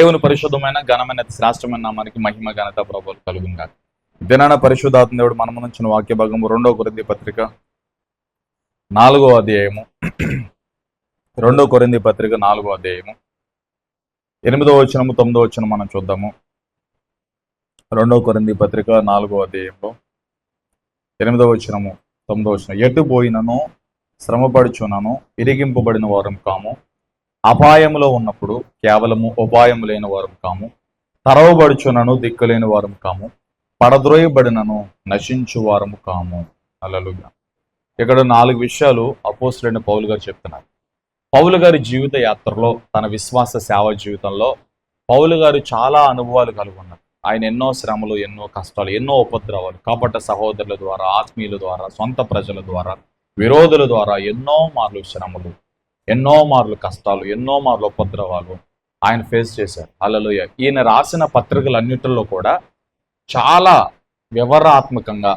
దేవుని పరిశుద్ధమైన ఘనమైన శ్రేష్టమైన నామానికి మహిమ ఘనత ప్రభువులు కలుగును. దినాన పరిశుద్ధాత్మ దేవుడు మన ముందుంచిన వాక్య భాగము 2 కొరింథీ పత్రిక 4వ అధ్యాయము 2 కొరింథీ పత్రిక 4వ అధ్యాయము 8వ వచనము 9వ వచనం మనం చూద్దాము. 2 కొరింథీ పత్రిక 4వ అధ్యాయంలో 8వ వచనము 9వ వచనం. ఎటు పోయినను శ్రమపడుచునను ఇరిగింపబడిన వారం కాము, అపాయములో ఉన్నప్పుడు కేవలము ఉపాయము లేని వారం కాము, తరవబడుచునను దిక్కులేని వారం కాము, పడద్రోయబడినను నశించు వారము కాము. హల్లెలూయా. ఇక్కడ 4 విషయాలు అపోస్తలుడైన పౌలు గారు చెప్తున్నారు. పౌలు గారి జీవిత యాత్రలో, తన విశ్వాస సేవ జీవితంలో పౌలు గారు చాలా అనుభవాలు కలిగి ఉన్నారు. ఆయన ఎన్నో శ్రమలు, ఎన్నో కష్టాలు, ఎన్నో ఉపద్రవాలు, కపట సహోదరుల ద్వారా, ఆత్మీయుల ద్వారా, సొంత ప్రజల ద్వారా, విరోధుల ద్వారా ఎన్నో మార్లు శ్రమలు, ఎన్నో మార్లు కష్టాలు, ఎన్నో మార్లు ఉపద్రవాలు ఆయన ఫేస్ చేశారు. హల్లెలూయా. ఈయన రాసిన పత్రికలన్నిటిలో కూడా చాలా వివరాత్మకంగా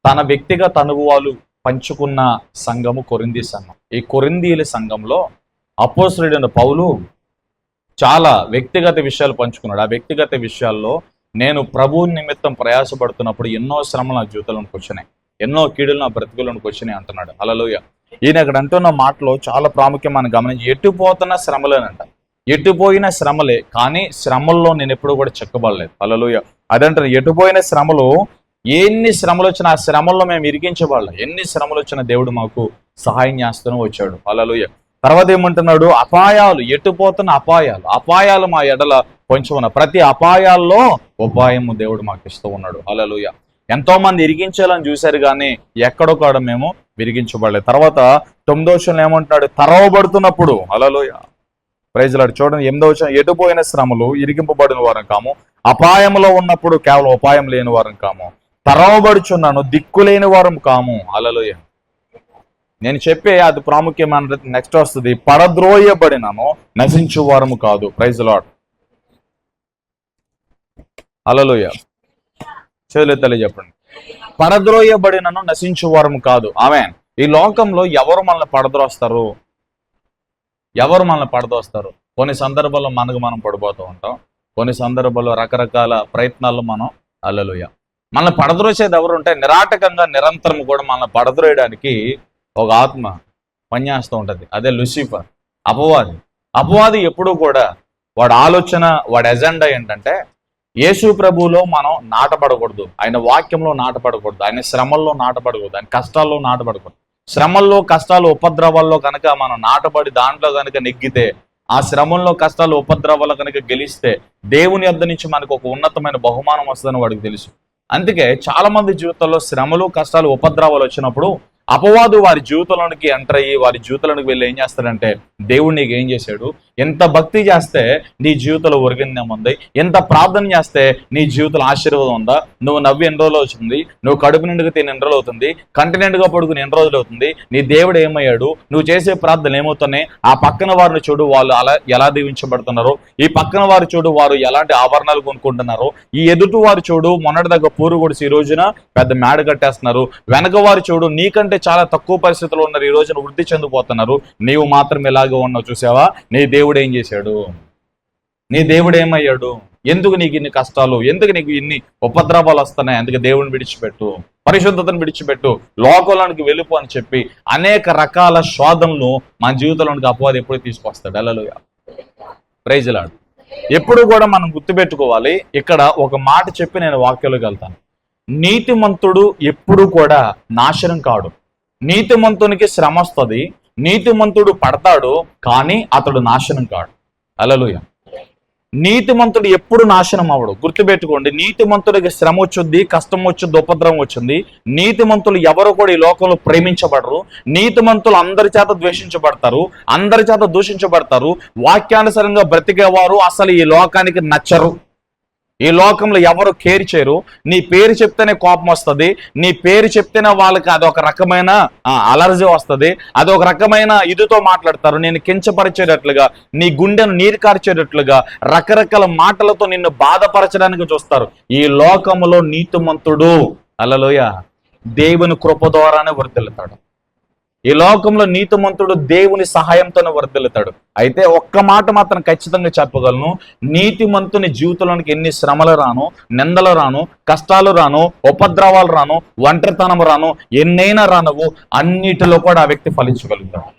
తన వ్యక్తిగత అనుభవాలు పంచుకున్న సంఘము కొరింథీ సంఘం. ఈ కొరింథీల సంఘంలో అపోస్తలుడైన పౌలు చాలా వ్యక్తిగత విషయాలు పంచుకున్నాడు. ఆ వ్యక్తిగత విషయాల్లో నేను ప్రభువు నిమిత్తం ప్రయాసపడుతున్నప్పుడు ఎన్నో శ్రమలు నా జీవితంలోకి వచ్చినాయి, ఎన్నో కీడులు నా బ్రతుకులోనికి వచ్చినాయి అంటున్నాడు. హల్లెలూయా. ఈయన ఇక్కడ అంటున్న మాటలో చాలా ప్రాముఖ్యమైన గమనించి, ఎటుపోతున్న శ్రమలేనంట. ఎటుపోయిన శ్రమలే, కానీ శ్రమల్లో నేను ఎప్పుడు కూడా చెక్కబడలేదు. హల్లెలూయా. అదంటే ఎటుపోయిన శ్రమలు, ఎన్ని శ్రమలు వచ్చినా ఆ శ్రమల్లో మేము ఇరిగించబడలే. ఎన్ని శ్రమలు వచ్చినా దేవుడు మాకు సహాయం చేస్తూనే వచ్చాడు. హల్లెలూయా. తర్వాత ఏమంటున్నాడు? అపాయాలు, ఎటుపోతున్న అపాయాలు, అపాయాలు మా ఎడల కొంచెం ఉన్న ప్రతి అపాయాల్లో ఉపాయము దేవుడు మాకు ఇస్తూ ఉన్నాడు. హల్లెలూయా. ఎంతో మంది ఇరిగించాలని చూశారు, కానీ ఎక్కడొక్కడ మేము విరిగించబడలేదు. తర్వాత 9వ వచనం ఏమంటున్నాడు? తరవబడుతున్నప్పుడు. హల్లెలూయా. Praise Lord. చూడండి 8వ వచనం. ఎటుపోయిన శ్రమలు ఇరిగింపబడిన వారం కాము, అపాయంలో ఉన్నప్పుడు కేవలం ఉపాయం లేని వారం కాము, తరవబడుచున్నాను దిక్కులేని వారం కాము. హల్లెలూయా. నేను చెప్పే అది ప్రాముఖ్యమైన నెక్స్ట్ వస్తుంది. పడద్రోయబడినను నశించు వారము కాదు. Praise Lord. హల్లెలూయా. చేతులెత్తి చెప్పండి. పడద్రోయబడినను నశించు వారము కాదు. ఆమేన్. ఈ లోకంలో ఎవరు మనల్ని పడద్రోస్తారు? ఎవరు మనల్ని పడదోస్తారు? కొన్ని సందర్భాల్లో మనకు మనం పడిపోతూ ఉంటాం, కొన్ని సందర్భాల్లో రకరకాల ప్రయత్నాల్లో మనం. హల్లెలూయా. మనల్ని పడద్రోసేది ఎవరు ఉంటే నిరాటకంగా నిరంతరం కూడా మనల్ని పడద్రోయడానికి ఒక ఆత్మ పనిచేస్తూ ఉంటుంది. అదే లూసిఫర్, అపవాది. అపవాది ఎప్పుడూ కూడా వాడి ఆలోచన, వాడి ఎజెండా ఏంటంటే యేసు ప్రభువులో మనం నాటపడకూడదు, ఆయన వాక్యంలో నాటపడకూడదు, ఆయన శ్రమల్లో నాటపడకూడదు, ఆయన కష్టాల్లో నాటపడకూడదు. శ్రమల్లో, కష్టాలు, ఉపద్రవాల్లో కనుక మనం నాటపడి దాంట్లో కనుక నెగ్గితే, ఆ శ్రమంలో, కష్టాలు, ఉపద్రవాల్లో కనుక గెలిస్తే దేవుని యొద్ద నుంచి మనకు ఒక ఉన్నతమైన బహుమానం వస్తుందని వాడికి తెలుసు. అందుకే చాలా మంది జీవితంలో శ్రమలు, కష్టాలు, ఉపద్రవాలు వచ్చినప్పుడు అపవాదు వారి జీవితంలోనికి ఎంటర్ అయ్యి వారి జీవితంలోనికి వెళ్ళి ఏం చేస్తాడంటే, దేవుడు నీకు ఏం చేశాడు, ఎంత భక్తి చేస్తే నీ జీవితంలో ఒరిగిందేం ఉంది, ఎంత ప్రార్థన చేస్తే నీ జీవితంలో ఆశీర్వాదం ఉందా, నువ్వు నవ్వి ఎన్ని రోజులు అవుతుంది, నువ్వు కడుపు నిండుగా తిని ఎన్ని రోజులు అవుతుంది, కంటినెంట్గా పడుకుని ఎన్ని రోజులు అవుతుంది, నీ దేవుడు ఏమయ్యాడు, నువ్వు చేసే ప్రార్థనలు ఏమవుతున్నాయి, ఆ పక్కన వారిని చూడు, వాళ్ళు అలా ఎలా దీవించబడుతున్నారు, ఈ పక్కన వారు చూడు, వారు ఎలాంటి ఆభరణాలు కొనుక్కుంటున్నారు, ఈ ఎదుటి వారు చూడు, మొన్నటి దగ్గర పూరు కొడిసి ఈ రోజున పెద్ద మేడ కట్టేస్తున్నారు, వెనక వారు చూడు, నీకంటే చాలా తక్కువ పరిస్థితుల్లో ఉన్నారు, ఈ రోజున వృద్ధి చెందిపోతున్నారు, నీవు మాత్రం ఇలాగే ఉన్నావు. చూసావా, నీ దేవుడు ఏం చేశాడు, నీ దేవుడు ఏమయ్యాడు, ఎందుకు నీకు ఇన్ని కష్టాలు, ఎందుకు నీకు ఇన్ని ఉపద్రవాలు వస్తున్నాయి, అందుకే దేవుని విడిచిపెట్టు, పరిశుద్ధతను విడిచిపెట్టు, లోకంలోనికి వెళ్ళిపో అని చెప్పి అనేక రకాల శోధనలు మన జీవితంలోనికి అపవాది ఎప్పుడు తీసుకొస్తాడు. హల్లెలూయా. Praise Lord. ఎప్పుడు కూడా మనం గుర్తుపెట్టుకోవాలి. ఇక్కడ ఒక మాట చెప్పి నేను వాక్యంలోకి వెళ్తాను. నీతిమంతుడు ఎప్పుడు కూడా నాశనం కాడు. నీతిమంతునికి శ్రమ వస్తుంది, నీతిమంతుడు పడతాడు, కానీ అతడు నాశనం కాడు. హల్లెలూయా. నీతిమంతుడు ఎప్పుడు నాశనం అవడు. గుర్తుపెట్టుకోండి. నీతిమంతుడికి శ్రమ వచ్చుద్ది, కష్టం వచ్చుద్ది, ఉపద్రవం వచ్చింది. నీతిమంతులు ఎవరు కూడా ఈ లోకంలో ప్రేమించబడరు. నీతిమంతులు అందరి చేత ద్వేషించబడతారు, అందరి చేత దూషించబడతారు. వాక్యానుసారంగా బ్రతికేవారు అసలు ఈ లోకానికి నచ్చరు. ఈ లోకంలో ఎవరు కేర్ చేయరు. నీ పేరు చెప్తేనే కోపం వస్తుంది, నీ పేరు చెప్తేనే వాళ్ళకి అదొక రకమైన అలర్జీ వస్తుంది, అదొక రకమైన ఇదితో మాట్లాడతారు. నేను కించపరిచేటట్లుగా, నీ గుండెను నీరు కార్చేటట్లుగా రకరకాల మాటలతో నిన్ను బాధపరచడానికి చూస్తారు. ఈ లోకంలో నీతిమంతుడు హల్లెలూయా దేవుని కృప ద్వారానే వర్ధిల్లుతాడు. ఈ లోకంలో నీతిమంతుడు దేవుని సహాయంతోనే వర్ధిల్లుతాడు. అయితే ఒక్క మాట మాత్రం ఖచ్చితంగా చెప్పగలను, నీతిమంతుని జీవితంలోనికి ఎన్ని శ్రమలు రాను, నిందలు రాను, కష్టాలు రాను, ఉపద్రవాలు రాను, ఒంటరితనం రాను, ఎన్నైనా రానవు, అన్నిటిలో కూడా ఆ వ్యక్తి ఫలించగలుగుతాడు.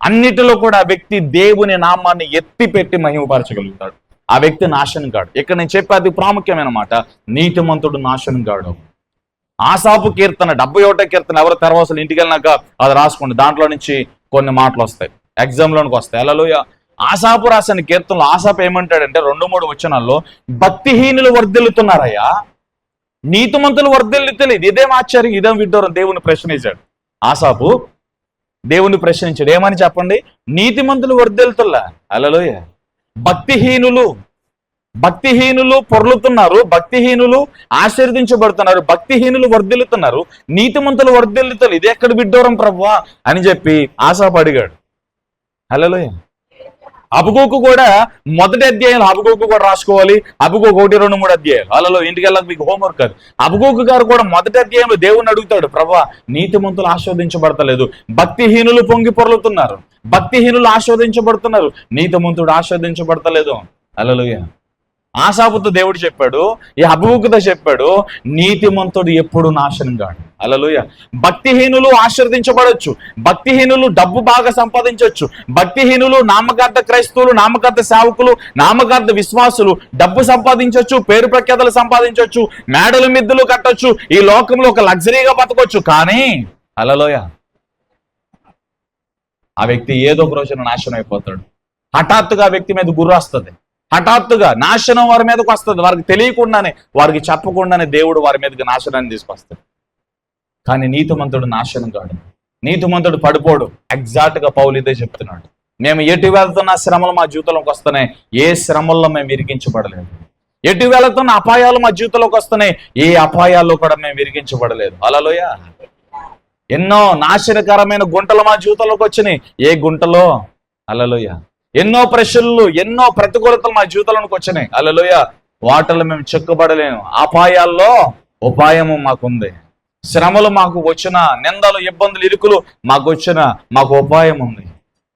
అన్నిటిలో కూడా ఆ వ్యక్తి దేవుని నామాన్ని ఎత్తి పెట్టి మహిమపరచగలుగుతాడు. ఆ వ్యక్తి నాశనం కాడు. ఇక్కడ నేను చెప్పేది ప్రాముఖ్యమైన మాట, నీతిమంతుడు నాశనం కాడు. ఆసాపు కీర్తన 71వ కీర్తన ఎవరు తెరవసలు ఇంటికి వెళ్ళినాక అది రాసుకోండి, దాంట్లో నుంచి కొన్ని మాటలు వస్తాయి, ఎగ్జామ్లోనికి వస్తాయి. హల్లెలూయా. ఆసాపు రాసిన కీర్తనలో ఆసాపు ఏమంటాడంటే 2-3 వచనాల్లో, భక్తిహీనులు వర్ధిల్లుతున్నారయ్యా, నీతిమంతులు వర్ధిల్లుతలేదు. ఇదేం ఆశ్చర్యం, ఇదేం విడ్డూరం. దేవుని ప్రశ్నించాడు ఆసాపు, దేవుని ప్రశ్నించాడు. ఏమని చెప్పండి? నీతిమంతులు వర్ధిల్లుతున్నా. హల్లెలూయా. భక్తిహీనులు పొర్లుతున్నారు, భక్తిహీనులు ఆశీర్వదించబడుతున్నారు, భక్తిహీనులు వర్ధిల్లుతున్నారు, నీతిమంతులు వర్ధిల్లుతారు. ఇది ఎక్కడ విడ్డూరం ప్రభువా అని చెప్పి ఆసాపు అడిగాడు. హల్లెలూయా. హబక్కూకు కూడా మొదటి అధ్యాయం హబక్కూకు కూడా రాసుకోవాలి. హబక్కూకు 1, 2, 3 అధ్యాయాలు. హల్లెలూయా. ఇంటికి వెళ్ళాక మీకు హోంవర్క్ కాదు. హబక్కూకు గారు కూడా మొదటి అధ్యాయంలో దేవుణ్ణి అడుగుతాడు, ప్రభువా నీతిమంతులు ఆస్వాదించబడతలేదు, భక్తిహీనులు పొంగి పొర్లుతున్నారు, భక్తిహీనులు ఆస్వాదించబడుతున్నారు, నీతిమంతుడు ఆస్వాదించబడతలేదు. హల్లెలూయా. ఆసాపుతో దేవుడు చెప్పాడు, ఈ హబక్కూకుతో చెప్పాడు, నీతిమంతుడు ఎప్పుడు నాశనం కాడు. హల్లెలూయా. భక్తిహీనులు ఆశీర్వదించబడొచ్చు, భక్తిహీనులు డబ్బు బాగా సంపాదించవచ్చు, భక్తిహీనులు నామకార్థ క్రైస్తవులు, నామకార్థ సేవకులు, నామకార్థ విశ్వాసులు డబ్బు సంపాదించవచ్చు, పేరు ప్రఖ్యాతలు సంపాదించవచ్చు, మేడలు మిద్దులు కట్టొచ్చు, ఈ లోకంలో ఒక లగ్జరీగా బతకొచ్చు. కానీ హల్లెలూయా, ఆ వ్యక్తి ఏదో ఒక రోజున నాశనం అయిపోతాడు. హఠాత్తుగా ఆ వ్యక్తి మీద గుర్రు వస్తుంది, హఠాత్తుగా నాశనం వారి మీదకి వస్తుంది. వారికి తెలియకుండానే, వారికి చెప్పకుండానే దేవుడు వారి మీదకి నాశనాన్ని తీసుకొస్తాడు. కానీ నీతిమంతుడు నాశనం కాడు, నీతిమంతుడు పడిపోడు. ఎగ్జాక్ట్ గా పౌలు ఇదే చెప్తున్నాడు. మేము ఎటు వెళ్తున్న శ్రమలు మా జీవితంలోకి వస్తున్నాయి, ఏ శ్రమల్లో మేము ఇరికించబడలేదు. ఎటు వెళుతున్న అపాయాలు మా జీవితంలోకి వస్తున్నాయి, ఏ అపాయాల్లో కూడా మేము ఇరికించబడలేదు. హల్లెలూయా. ఎన్నో నాశనకరమైన గుంటలు మా జీవితంలోకి వచ్చినాయి, ఏ గుంటలో హల్లెలూయా. ఎన్నో ప్రశ్నలు, ఎన్నో ప్రతికూలతలు మా జీవితంలోకి వచ్చినాయి. హల్లెలూయా. వాటిలో మేము చిక్కుబడలేము. అపాయాల్లో ఉపాయము మాకుంది. శ్రమలు మాకు వచ్చిన, నిందలు, ఇబ్బందులు, ఇరుకులు మాకు వచ్చిన, మాకు ఉపాయం ఉంది.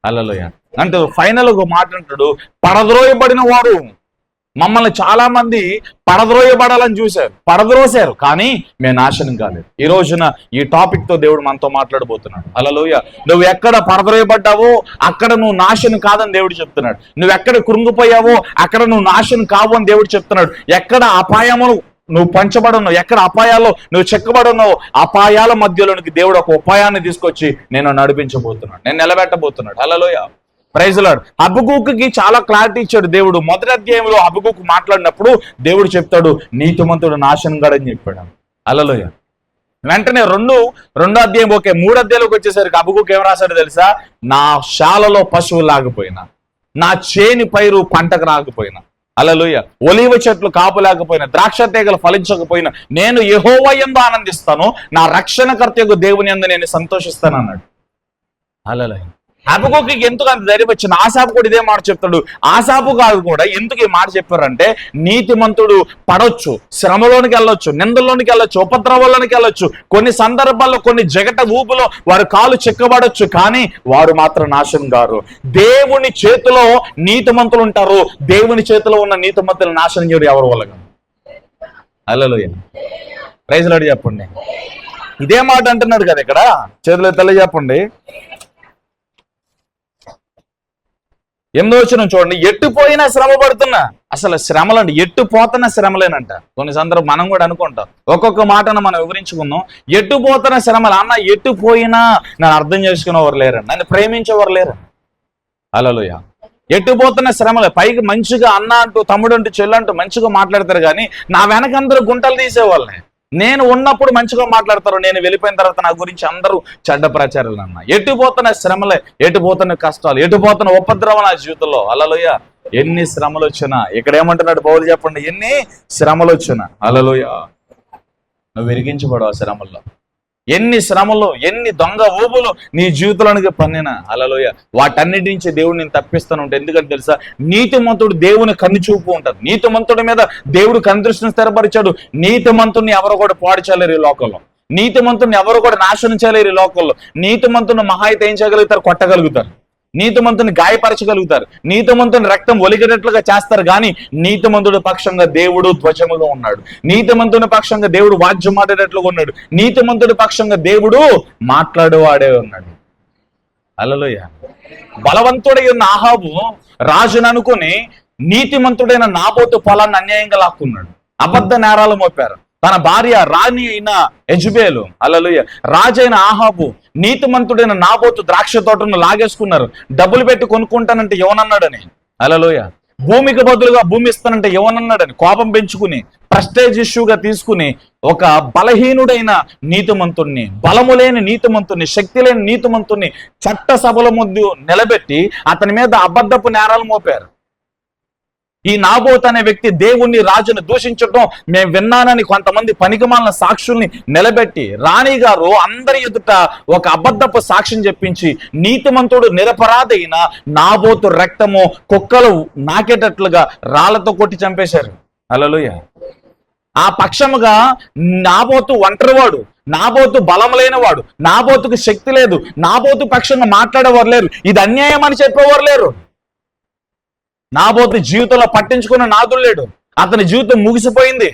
హల్లెలూయా. అంటే ఫైనల్ ఒక మాట అంటాడు, పడద్రోయబడిన వారు. మమ్మల్ని చాలా మంది పడద్రోయబడాలని చూశారు, పడద్రోశారు, కానీ మేము నాశనం కాలేదు. ఈ రోజున ఈ టాపిక్ తో దేవుడు మనతో మాట్లాడబోతున్నాడు. హల్లెలూయా. నువ్వు ఎక్కడ పడద్రోయబడ్డావో అక్కడ నువ్వు నాశనం కాదని దేవుడు చెప్తున్నాడు. నువ్వు ఎక్కడ కృంగిపోయావో అక్కడ నువ్వు నాశనం కావు అని దేవుడు చెప్తున్నాడు. ఎక్కడ అపాయములు నువ్వు పంచబడున్నావు, ఎక్కడ అపాయాల్లో నువ్వు చెక్కబడున్నావు, అపాయాల మధ్యలోనికి దేవుడు ఒక ఉపాయాన్ని తీసుకొచ్చి నేను నడిపించబోతున్నాడు, నేను నిలబెట్టబోతున్నాడు. హల్లెలూయా. Praise lord. హబక్కూకుకి చాలా క్లారిటీ ఇచ్చాడు దేవుడు. మొదటి అధ్యాయంలో హబక్కూకు మాట్లాడినప్పుడు దేవుడు చెప్తాడు, నీతిమంతుడు నాశనం కాడని చెప్పాడు. హల్లెలూయా. వెంటనే రెండో అధ్యాయం ఓకే, 3 అధ్యాయంలోకి వచ్చేసరికి హబక్కూకు ఏం రాశాడు తెలుసా? నా శాలలో పశువులు లాగిపోయినా, నా చేని పైరు పంటకు రాకపోయినా, హల్లెలూయా, ఒలీవ చెట్లు కాపు లేకపోయినా, ద్రాక్ష తీగలు ఫలించకపోయినా, నేను యెహోవా యందు ఆనందిస్తాను, నా రక్షణకర్తయగు దేవుని యందు నేను సంతోషిస్తాను అన్నాడు. హల్లెలూయా. హబక్కూకు ఎందుకు అంత ధైర్యం వచ్చింది? ఆసాపు కూడా ఇదే మాట చెప్తాడు. ఆసాపు కాదు కూడా ఎందుకు ఈ మాట చెప్పారంటే, నీతిమంతుడు పడవచ్చు, శ్రమలోనికి వెళ్ళొచ్చు, నిందల్లోనికి వెళ్ళొచ్చు, ఉపద్రవంలోనికి వెళ్ళొచ్చు, కొన్ని సందర్భాల్లో కొన్ని జగట ఊపులో వారి కాలు చిక్కబడొచ్చు, కానీ వారు మాత్రం నాశనం కారు. దేవుని చేతిలో నీతిమంతులు ఉంటారు. దేవుని చేతిలో ఉన్న నీతిమంతులు నాశనం చేయడు ఎవరు వల్ల. హల్లెలూయా. ప్రైజ్ లార్డ్ చెప్పండి. ఇదే మాట అంటున్నాడు కదా ఇక్కడ. చేతిలో తెల్ల చెప్పండి. 8వ వచనం చూడండి. ఎట్టుపోయినా శ్రమ పడుతున్నా. అసలు శ్రమలండి, ఎట్టుపోతున్న శ్రమలేనంట. కొన్ని సందర్భం మనం కూడా అనుకుంటాం, ఒక్కొక్క మాటను మనం వివరించుకుందాం. ఎట్టుపోతున్న శ్రమలు. అన్న ఎట్టుపోయినా నన్ను అర్థం చేసుకునేవారు లేరండి, నన్ను ప్రేమించేవారు లేరండి. హల్లెలూయా. ఎట్టుపోతున్న శ్రమలే. పైకి మంచిగా అన్న అంటూ, తమ్ముడు అంటూ, చెల్లు అంటూ మంచిగా మాట్లాడతారు, కానీ నా వెనక అందరూ గుంటలు తీసేవాళ్ళని. నేను ఉన్నప్పుడు మంచిగా మాట్లాడతారు, నేను వెళ్ళిపోయిన తర్వాత నా గురించి అందరూ చెడ్డ ప్రచారాలు అన్న. ఎటుపోతున్న శ్రమలే, ఎటుపోతున్న కష్టాలు, ఎటుపోతున్న ఉపద్రవం నా జీవితంలో. హల్లెలూయా. ఎన్ని శ్రమలు వచ్చినా, ఇక్కడ ఏమంటున్నాడు పౌలు చెప్పండి, ఎన్ని శ్రమలు వచ్చినా. హల్లెలూయా. నువ్వు విరిగించబడవు ఆ శ్రమల్లో. ఎన్ని శ్రమలు, ఎన్ని దొంగ ఊపులు నీ జీవితంలోనికి పన్నినా, హల్లెలూయా, వాటన్నిటి నుంచి దేవుడు నేను తప్పిస్తాను ఉంటాను. ఎందుకంటే తెలుసా, నీతిమంతుడు దేవుని కన్ను చూపు ఉంటాడు. నీతిమంతుడి మీద దేవుడు కన్ను దృష్టిని స్థిరపరిచాడు. నీతిమంతుడిని ఎవరు కూడా పాడుచలేరు ఈ లోకంలో. నీతిమంతుని ఎవరు కూడా నాశనం చేయలేరు ఈ లోకంలో. నీతిమంతుని మహా అయితే ఏం చేయగలుగుతారు? కొట్టగలుగుతారు. నీతిమంతుని గాయపరచగలుగుతారు. నీతిమంతుని రక్తం ఒలిగేటట్లుగా చేస్తారు. కానీ నీతిమంతుడి పక్షంగా దేవుడు ధ్వజముగా ఉన్నాడు. నీతిమంతుని పక్షంగా దేవుడు వాద్యం ఆడేటట్లుగా ఉన్నాడు. నీతిమంతుడి పక్షంగా దేవుడు మాట్లాడేవాడే ఉన్నాడు. హల్లెలూయా. బలవంతుడై ఉన్న ఆహాబు రాజును అనుకుని నీతిమంతుడైన నాబోతు పొలాన్ని అన్యాయంగా లాక్కున్నాడు. అబద్ధ నేరాలు మోపారు. తన భార్య రాణి అయిన యెజబెలు, హల్లెలూయా, రాజు అయిన ఆహాబు నీతిమంతుడైన నాబోతు ద్రాక్ష తోటను లాగేసుకున్నారు. డబ్బులు పెట్టి కొనుక్కుంటానంటే ఎవనన్నాడని, హల్లెలూయా, భూమికి బదులుగా భూమి ఇస్తానంటే ఎవనన్నాడని కోపం పెంచుకుని ప్రెస్టేజ్ ఇష్యూగా తీసుకుని ఒక బలహీనుడైన నీతిమంతుణ్ణి, బలము లేని నీతిమంతుణ్ణి, శక్తి లేని నీతిమంతుణ్ణి చట్ట సభల ముందు నిలబెట్టి అతని మీద అబద్ధపు నేరాలు మోపారు. ఈ నాబోతు అనే వ్యక్తి దేవుణ్ణి, రాజుని దూషించడం మేము విన్నానని కొంతమంది పనికిమాలిన సాక్షుల్ని నిలబెట్టి రాణి గారు అందరి ఎదుట ఒక అబద్ధపు సాక్ష్యం చెప్పించి నీతిమంతుడు నిరపరాధైన నాబోతు రక్తము కుక్కలు నాకేటట్లుగా రాళ్లతో కొట్టి చంపేశారు. హల్లెలూయా. ఆ పక్షముగా నాబోతు ఒంటరివాడు, నాబోతు బలం లేనివాడు, నాబోతుకు శక్తి లేదు, నాబోతు పక్షంగా మాట్లాడేవారు లేరు, ఇది అన్యాయం అని చెప్పేవారు లేరు. నాబోతు జీవితంలో పట్టించుకున్న నాదుడు లేడు. అతని జీవితం ముగిసిపోయింది.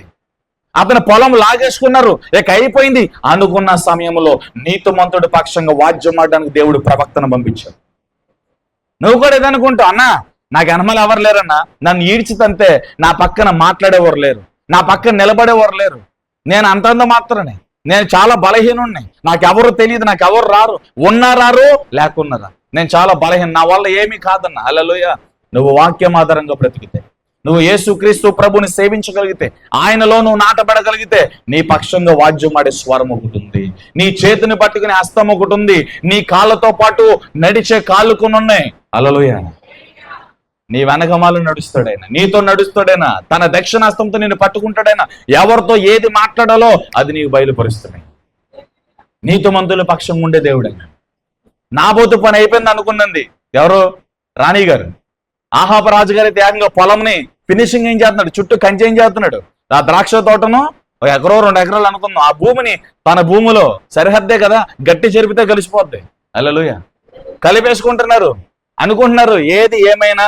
అతని పొలం లాగేసుకున్నారు, ఇక అయిపోయింది అనుకున్న సమయంలో నీతిమంతుడి పక్షంగా వాద్యం ఆడడానికి దేవుడు ప్రవక్తను పంపించాడు. నువ్వు కూడా ఏదనుకుంటావు, అన్నా నాకు వెనమలు ఎవరు లేరన్నా, నన్ను ఈడ్చితంతే నా పక్కన మాట్లాడేవారు లేరు, నా పక్కన నిలబడేవారు లేరు, నేను అంతంత మాత్రమే, నేను చాలా బలహీనుణ్ణి, నాకెవరు తెలియదు, నాకెవరు రారు, ఉన్నారారు లేకున్నారా, నేను చాలా బలహీన, నా వల్ల ఏమీ కాదన్నా. హల్లెలూయా. నువ్వు వాక్యం ఆధారంగా బ్రతికితే, నువ్వు యేసుక్రీస్తు ప్రభుని సేవించగలిగితే, ఆయనలో నువ్వు నాటబడగలిగితే నీ పక్షంగా వాద్యం ఆడే స్వరం ఒకటి ఉంది, నీ చేతిని పట్టుకునే హస్తం ఒకటి ఉంది, నీ కాళ్ళతో పాటు నడిచే కాళ్ళు కొన్ని ఉన్నాయి. హల్లెలూయా. నీ వెనకమాలు నడుస్తాడైనా, నీతో నడుస్తాడైనా, తన దక్షిణాస్తంతో నిన్ను పట్టుకుంటాడైనా, ఎవరితో ఏది మాట్లాడాలో అది నీకు బయలుపరుస్తాడు. నీతిమంతుల పక్షం ఉండే దేవుడైనా. నాబోతు పని అయిపోయింది అనుకున్నది ఎవరు? రాణి గారు. ఆహాబు రాజు గారి త్యాగంగా పొలంని ఫినిషింగ్ ఏం చేస్తున్నాడు, చుట్టూ కంచె ఏం చేస్తున్నాడు, ఆ ద్రాక్ష తోటను 1 ఎకరో 2 ఎకరాలు అనుకుందాం, ఆ భూమిని తన భూమిలో సరిహద్దే కదా, గట్టి చెరిపితే కలిసిపోద్ది. హల్లెలూయా. కలిపేసుకుంటున్నారు, అనుకుంటున్నారు ఏది ఏమైనా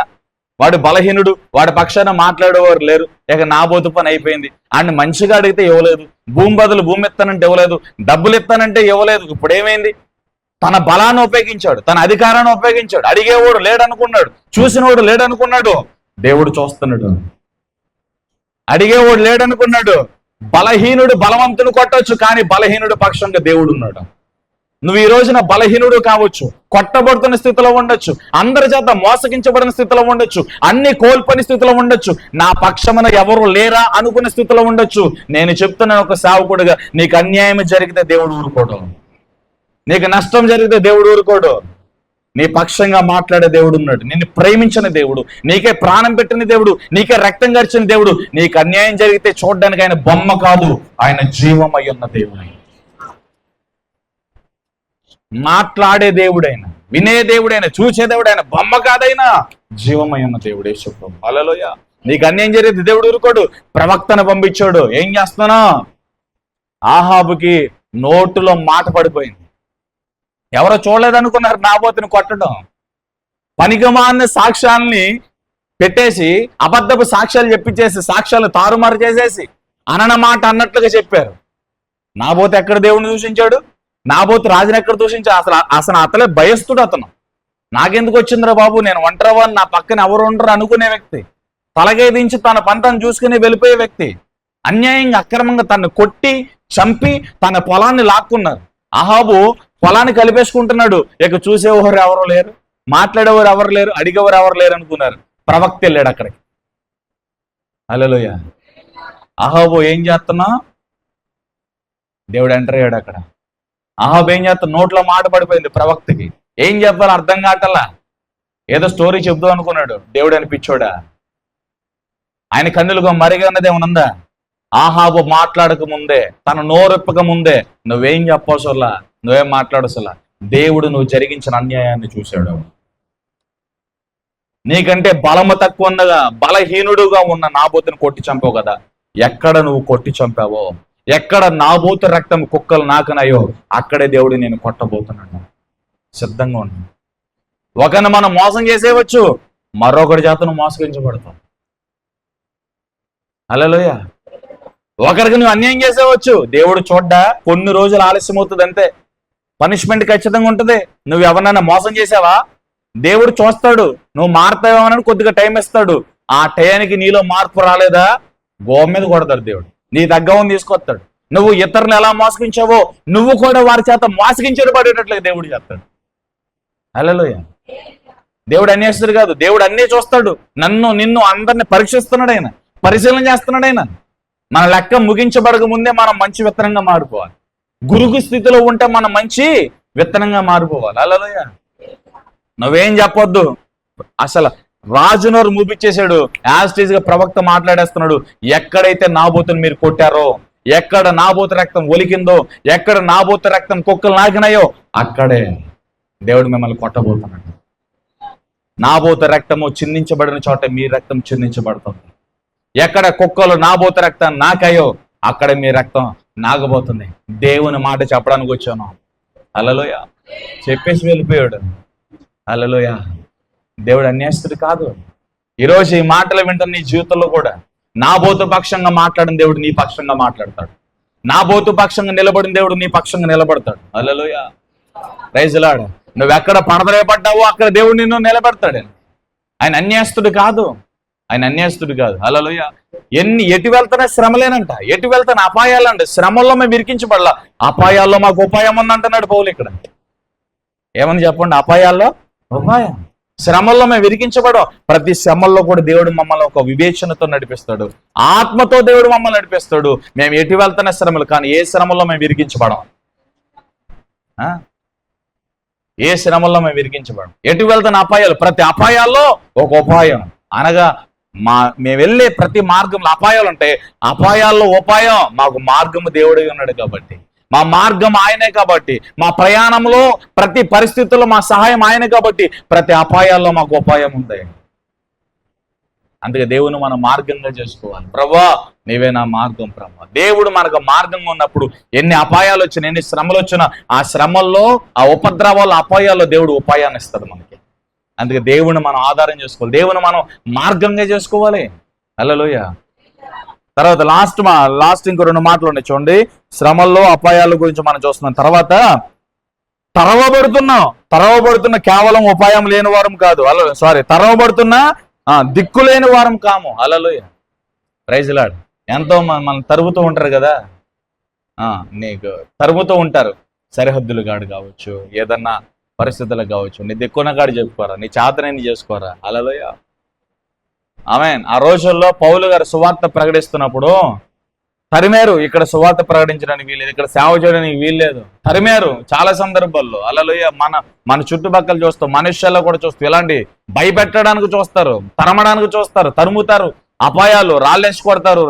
వాడు బలహీనుడు, వాడి పక్షాన మాట్లాడేవారు లేరు, ఇక నాబోతు పని అయిపోయింది. ఆయన మంచిగా అడిగితే ఇవ్వలేదు, భూమి బదులు భూమి ఇస్తానంటే ఇవ్వలేదు, డబ్బులు ఇస్తానంటే ఇవ్వలేదు. ఇప్పుడు ఏమైంది? తన బలాన్ని ఉపయోగించాడు, తన అధికారాన్ని ఉపయోగించాడు. అడిగేవాడు లేడనుకున్నాడు, చూసినవాడు లేడనుకున్నాడు, దేవుడు చూస్తున్నాడు. అడిగేవాడు లేడనుకున్నాడు, బలహీనుడు బలవంతుని కొట్టవచ్చు, కానీ బలహీనుడు పక్షంగా దేవుడు ఉన్నాడు. నువ్వు ఈ రోజున బలహీనుడు కావచ్చు, కొట్టబడుతున్న స్థితిలో ఉండొచ్చు, అందరి చేత మోసగించబడిన స్థితిలో ఉండొచ్చు, అన్ని కోల్పోని స్థితిలో ఉండొచ్చు, నా పక్షమున ఎవరు లేరా అనుకున్న స్థితిలో ఉండొచ్చు. నేను చెప్తున్నాను ఒక సేవకుడిగా, నీకు అన్యాయం జరిగితే దేవుడు ఊరుకోవడం, నీకు నష్టం జరిగితే దేవుడు ఊరుకోడు. నీ పక్షంగా మాట్లాడే దేవుడు ఉన్నాడు, నిన్ను ప్రేమించిన దేవుడు, నీకే ప్రాణం పెట్టిన దేవుడు, నీకే రక్తం గడిచిన దేవుడు. నీకు అన్యాయం జరిగితే చూడడానికి ఆయన బొమ్మ కాదు, ఆయన జీవమై ఉన్న దేవుడు, మాట్లాడే దేవుడైన, వినే దేవుడైన, చూసే దేవుడైన, బొమ్మ కాదైనా జీవమై ఉన్న దేవుడు యేసు ప్రభు. హల్లెలూయా. నీకు అన్యాయం జరిగితే దేవుడు ఊరుకోడు, ప్రవక్తను పంపించాడు. ఏం చేస్తున్నావు? ఆహాబుకి నోటులో మాట పడిపోయింది. ఎవరో చూడలేదనుకున్నారు నాబోతుని కొట్టడం. పనికిమాలిన సాక్ష్యాలని పెట్టేసి, అబద్ధపు సాక్ష్యాలు చెప్పించేసి, సాక్ష్యాలు తారుమారు చేసేసి అనన మాట అన్నట్లుగా చెప్పారు. నాబోతు ఎక్కడ దేవుడిని దూషించాడు? నాబోతు రాజుని ఎక్కడ దూషించాడు? అసలు అతలే భయస్తుడు. అతను నాకెందుకు వచ్చిందిరా బాబు, నేను ఒంటరివాడిని, నా పక్కన ఎవరు ఉండరు అనుకునే వ్యక్తి, తలగైదించి తన పంటను చూసుకుని వెళ్ళిపోయే వ్యక్తి, అన్యాయంగా అక్రమంగా తను కొట్టి చంపి తన పొలాన్ని లాక్కున్నారు. అహాబు పొలాన్ని కలిపేసుకుంటున్నాడు, ఇక చూసేవారు ఎవరు లేరు, మాట్లాడేవారు ఎవరు లేరు, అడిగేవారు ఎవరు లేరు అనుకున్నారు. ప్రవక్త వెళ్ళాడు అక్కడికి. హల్లెలూయా. అహాబు ఏం చేస్తున్నా, దేవుడు ఎంటర్ అయ్యాడు అక్కడ. అహాబు ఏం చేస్తా, నోట్లో మాట పడిపోయింది ప్రవక్తకి. ఏం చెప్పాలో అర్థం కావట్లా, ఏదో స్టోరీ చెప్దాం అనుకున్నాడు. దేవుడు అనిపించోడా? ఆయన కన్నులుగా మరిగన్నది ఏమనుందా? ఆహాబు మాట్లాడక ముందే, తన నోరెప్పక ముందే నువ్వేం చెప్పవసలా, నువ్వేం మాట్లాడసలా, దేవుడు నువ్వు జరిగించిన అన్యాయాన్ని చూశాడు. నీకంటే బలము తక్కువ ఉన్నగా, బలహీనుడుగా ఉన్న నాబోతుని కొట్టి చంపావు కదా, ఎక్కడ నువ్వు కొట్టి చంపావో, ఎక్కడ నాబోతు రక్తం కుక్కలు నాకనయో అక్కడే దేవుడు నేను కొట్టబోతున్నాను. సిద్ధంగా ఉన్నాను. ఒకరిని మనం మోసం చేసేవచ్చు, మరొకటి చేతను మోసగించబడతాం. హల్లెలూయా. ఒకరికి నువ్వు అన్యాయం చేసేవచ్చు, దేవుడు చూడ్డా, కొన్ని రోజులు ఆలస్యం అవుతుంది అంతే, పనిష్మెంట్ ఖచ్చితంగా ఉంటుంది. నువ్వు ఎవరినైనా మోసం చేసావా, దేవుడు చూస్తాడు, నువ్వు మారుతావేమోనని కొద్దిగా టైం ఇస్తాడు. ఆ టయానికి నీలో మార్పు రాలేదా, గోవ మీద కొడతాడు దేవుడు, నీ దగ్గరని తీసుకొస్తాడు. నువ్వు ఇతరులు ఎలా మోసగించావో నువ్వు కూడా వారి చేత మోసగించడు పడేటట్లుగా దేవుడు చేస్తాడు. హల్లెలూయా. దేవుడు అన్యాస్తుడు కాదు, దేవుడు అన్నీ చూస్తాడు. నన్ను నిన్ను అందరిని పరీక్షిస్తున్నాడు ఆయన, పరిశీలన చేస్తున్నాడు ఆయన. మన లెక్క ముగించబడక ముందే మనం మంచి విత్తనంగా మారిపోవాలి. గురుగు స్థితిలో ఉంటే మనం మంచి విత్తనంగా మారిపోవాలి. హల్లెలూయా. నువ్వేం చెప్పొద్దు. అసలు రాజునోరు మూపిచ్చేశాడు, యాజ్ గా ప్రవక్త మాట్లాడేస్తున్నాడు. ఎక్కడైతే నాబోతుని మీరు కొట్టారో, ఎక్కడ నాబోతు రక్తం ఒలికిందో, ఎక్కడ నాబోతు రక్తం కుక్కలు నాకినాయో అక్కడే దేవుడు మిమ్మల్ని కొట్టబోతున్నాడు. నాబోతు రక్తము చిందించబడిన చోట మీ రక్తం చిందించబడుతుంది. ఎక్కడ కుక్కలు నాబోతు రక్తం నాకాయో అక్కడ మీ రక్తం నాగబోతుంది. దేవుని మాట చెప్పడానికి వచ్చాను. హల్లెలూయా. చెప్పేసి వెళ్ళిపోయాడు. హల్లెలూయా. దేవుడు అన్యాయస్తుడు కాదు. ఈరోజు ఈ మాటలు వింటున్న నీ జీవితంలో కూడా నాబోతు పక్షంగా మాట్లాడిన దేవుడు నీ పక్షంగా మాట్లాడతాడు. నాబోతు పక్షంగా నిలబడిన దేవుడు నీ పక్షంగా నిలబడతాడు. హల్లెలూయా. Praise the Lord. నువ్వు ఎక్కడ పడదరేపడ్డావో అక్కడ దేవుడు నిన్ను నిలబెడతాడు. ఆయన అన్యాయస్తుడు కాదు, ఆయన అన్యాయస్తుడు కాదు. హల్లెలూయా. ఎటు వెళ్తానే శ్రమలేనంట, ఎటు వెళ్తానే అపాయాలంట. శ్రమల్లో మేము ఇరికించబడలా, అపాయాల్లో మాకు ఉపాయం ఉందంటున్నాడు పౌలు ఇక్కడ. ఏమని చెప్పండి, అపాయాల్లో ఉపాయం. శ్రమల్లో మేము విరికించబడం. ప్రతి శ్రమల్లో కూడా దేవుడు మమ్మల్ని ఒక వివేచనతో నడిపిస్తాడు, ఆత్మతో దేవుడు మమ్మల్ని నడిపిస్తాడు. మేము ఎటు వెళ్తానే శ్రమలు, కానీ ఏ శ్రమల్లో మేము విరికించబడం, ఏ శ్రమల్లో మేము విరికించబడం. ఎటు వెళ్తానే అపాయాలు, ప్రతి అపాయాల్లో ఒక ఉపాయం. అనగా మేము వెళ్ళే ప్రతి మార్గంలో అపాయాలు ఉంటాయి, అపాయాల్లో ఉపాయం. మాకు మార్గము దేవుడే ఉన్నాడు కాబట్టి, మా మార్గం ఆయనే కాబట్టి, మా ప్రయాణంలో ప్రతి పరిస్థితుల్లో మా సహాయం ఆయనే కాబట్టి ప్రతి అపాయాల్లో మాకు ఉపాయం ఉంది. అందుకే దేవుని మనం మార్గంగా చేసుకోవాలి. ప్రభువా నీవే నా మార్గం ప్రభువా. దేవుడు మనకు మార్గంగా ఉన్నప్పుడు ఎన్ని అపాయాలు వచ్చినా, ఎన్ని శ్రమలు వచ్చినా, ఆ శ్రమల్లో, ఆ ఉపద్రవాల్లో, అపాయాల్లో దేవుడు ఉపాయాన్ని ఇస్తాడు మనకి. అందుకే దేవుని మనం ఆధారం చేసుకోవాలి, దేవుని మనం మార్గంగా చేసుకోవాలి. హల్లెలూయా. తర్వాత లాస్ట్ ఇంకో 2 మాటలు ఉన్నాయి చూడండి. శ్రమల్లో అపాయాల గురించి మనం చూస్తున్నాం. తర్వాత తరవబడుతున్న కేవలం ఉపాయం లేని వారం కాదు, తరవబడుతున్న దిక్కు లేని వారం కాము. హల్లెలూయా. Praise the Lord. ఎంతో మనం తరుగుతూ ఉంటారు కదా, నీకు తరుగుతూ ఉంటారు. సరిహద్దులు గాడు కావచ్చు, ఏదన్నా పరిస్థితులకు కావచ్చు, నీ దిక్కున గాడు చెప్పుకోరా, నీ చాతనని చేసుకోరా. హల్లెలూయా. ఆమేన్. ఆ రోజుల్లో పౌలు గారు సువార్త ప్రకటిస్తున్నప్పుడు తరిమేరు. ఇక్కడ సువార్త ప్రకటించడానికి వీల్లేదు, ఇక్కడ సేవ చేయడానికి వీల్లేదు, తరిమేరు చాలా సందర్భాల్లో. హల్లెలూయా. మన చుట్టుపక్కల చూస్తాం, మనుష్యాల్లో కూడా చూస్తాం. ఇలాంటి భయపెట్టడానికి చూస్తారు, తరమడానికి చూస్తారు, తరుముతారు. అపాయాలు, రాళ్ళు వేసి కొడతారు,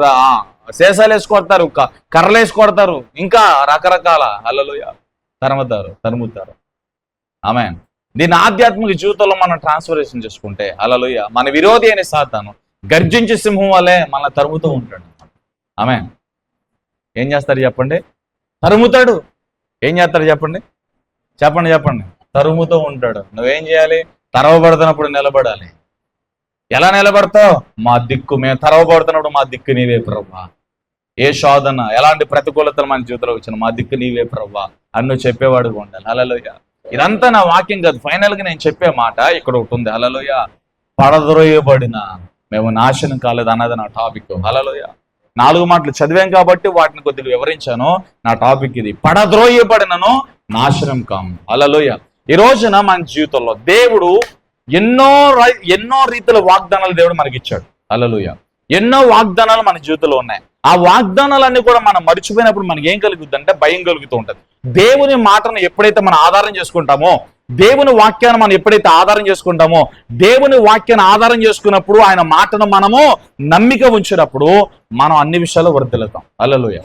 శేషాలు వేసి కొడతారు, కర్రలు వేసి కొడతారు, ఇంకా రకరకాల. హల్లెలూయా. తరుముతారు. ఆమేన్. దీని ఆధ్యాత్మిక జీవితంలో మనం ట్రాన్స్ఫర్మేషన్ చేసుకుంటే, హల్లెలూయా, మన విరోధి అయిన సాతాను గర్జించే సింహం వల్లే మనల్ని తరుముతూ ఉంటాడు. ఆమేన్. ఏం చేస్తాడు చెప్పండి? తరుముతాడు. ఏం చేస్తాడు చెప్పండి? తరుముతూ ఉంటాడు. నువ్వేం చేయాలి? తరవబడుతున్నప్పుడు నిలబడాలి. ఎలా నిలబడతావు? మేము తరవబడుతున్నప్పుడు మా దిక్కు నీవే ప్రభువా. ఏ శోధన, ఎలాంటి ప్రతికూలతలు మన జీవితంలో వచ్చిన మా దిక్కు నీవే ప్రభువా అని నువ్వు చెప్పేవాడుగా ఉండాలి. హల్లెలూయా. ఇదంతా నా వాక్యం కాదు, ఫైనల్ గా నేను చెప్పే మాట ఇక్కడ ఒకటి ఉంది. హల్లెలూయా. పడద్రోయబడిన మేము నాశనం కాలేదు అన్నది నా టాపిక్. హల్లెలూయా. 4 మాటలు చదివాం కాబట్టి వాటిని కొద్దిగా వివరించాను. నా టాపిక్ ఇది, పడద్రోయబడినను నాశనం కాము. హల్లెలూయా. ఈ రోజున మన జీవితంలో దేవుడు ఎన్నో రీతిల వాగ్దానాలు దేవుడు మనకి ఇచ్చాడు. హల్లెలూయా. ఎన్నో వాగ్దానాలు మన జీవితంలో ఉన్నాయి. ఆ వాగ్దానాలన్నీ కూడా మనం మర్చిపోయినప్పుడు మనకి ఏం కలుగుతుంది అంటే భయం కలుగుతూ ఉంటుంది. దేవుని మాటను ఎప్పుడైతే మనం ఆధారం చేసుకుంటామో, దేవుని వాక్యాన్ని మనం ఎప్పుడైతే ఆధారం చేసుకుంటామో, దేవుని వాక్యాన్ని ఆధారం చేసుకున్నప్పుడు, ఆయన మాటను మనము నమ్మిక ఉంచినప్పుడు మనం అన్ని విషయాల్లో వర్ధిల్లుతాం. హల్లెలూయా.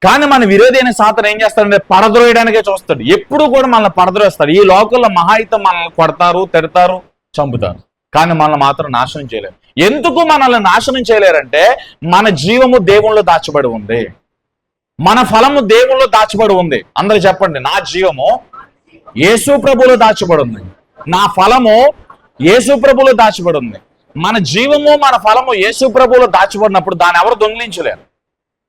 కానీ మన విరోధి అయిన సాతాను ఏం చేస్తాడంటే పడద్రోయడానికే చూస్తాడు. ఎప్పుడు కూడా మనల్ని పడద్రోస్తాడు. ఈ లోకంలో మహాయితం మనల్ని కొడతారు, తిడతారు, చంపుతారు. కానీ మనల్ని మాత్రం నాశనం చేయలేరు. ఎందుకు మనల్ని నాశనం చేయలేరంటే మన జీవము దేవుళ్ళో దాచబడి ఉంది, మన ఫలము దేవుళ్ళో దాచబడి ఉంది. అందరూ చెప్పండి, నా జీవము యేసు ప్రభువులో దాచబడి ఉంది, నా ఫలము యేసు ప్రభువులో దాచబడి ఉంది. మన జీవము మన ఫలము యేసు ప్రభువులో దాచబడినప్పుడు దాన్ని ఎవరు దొంగిలించలేరు,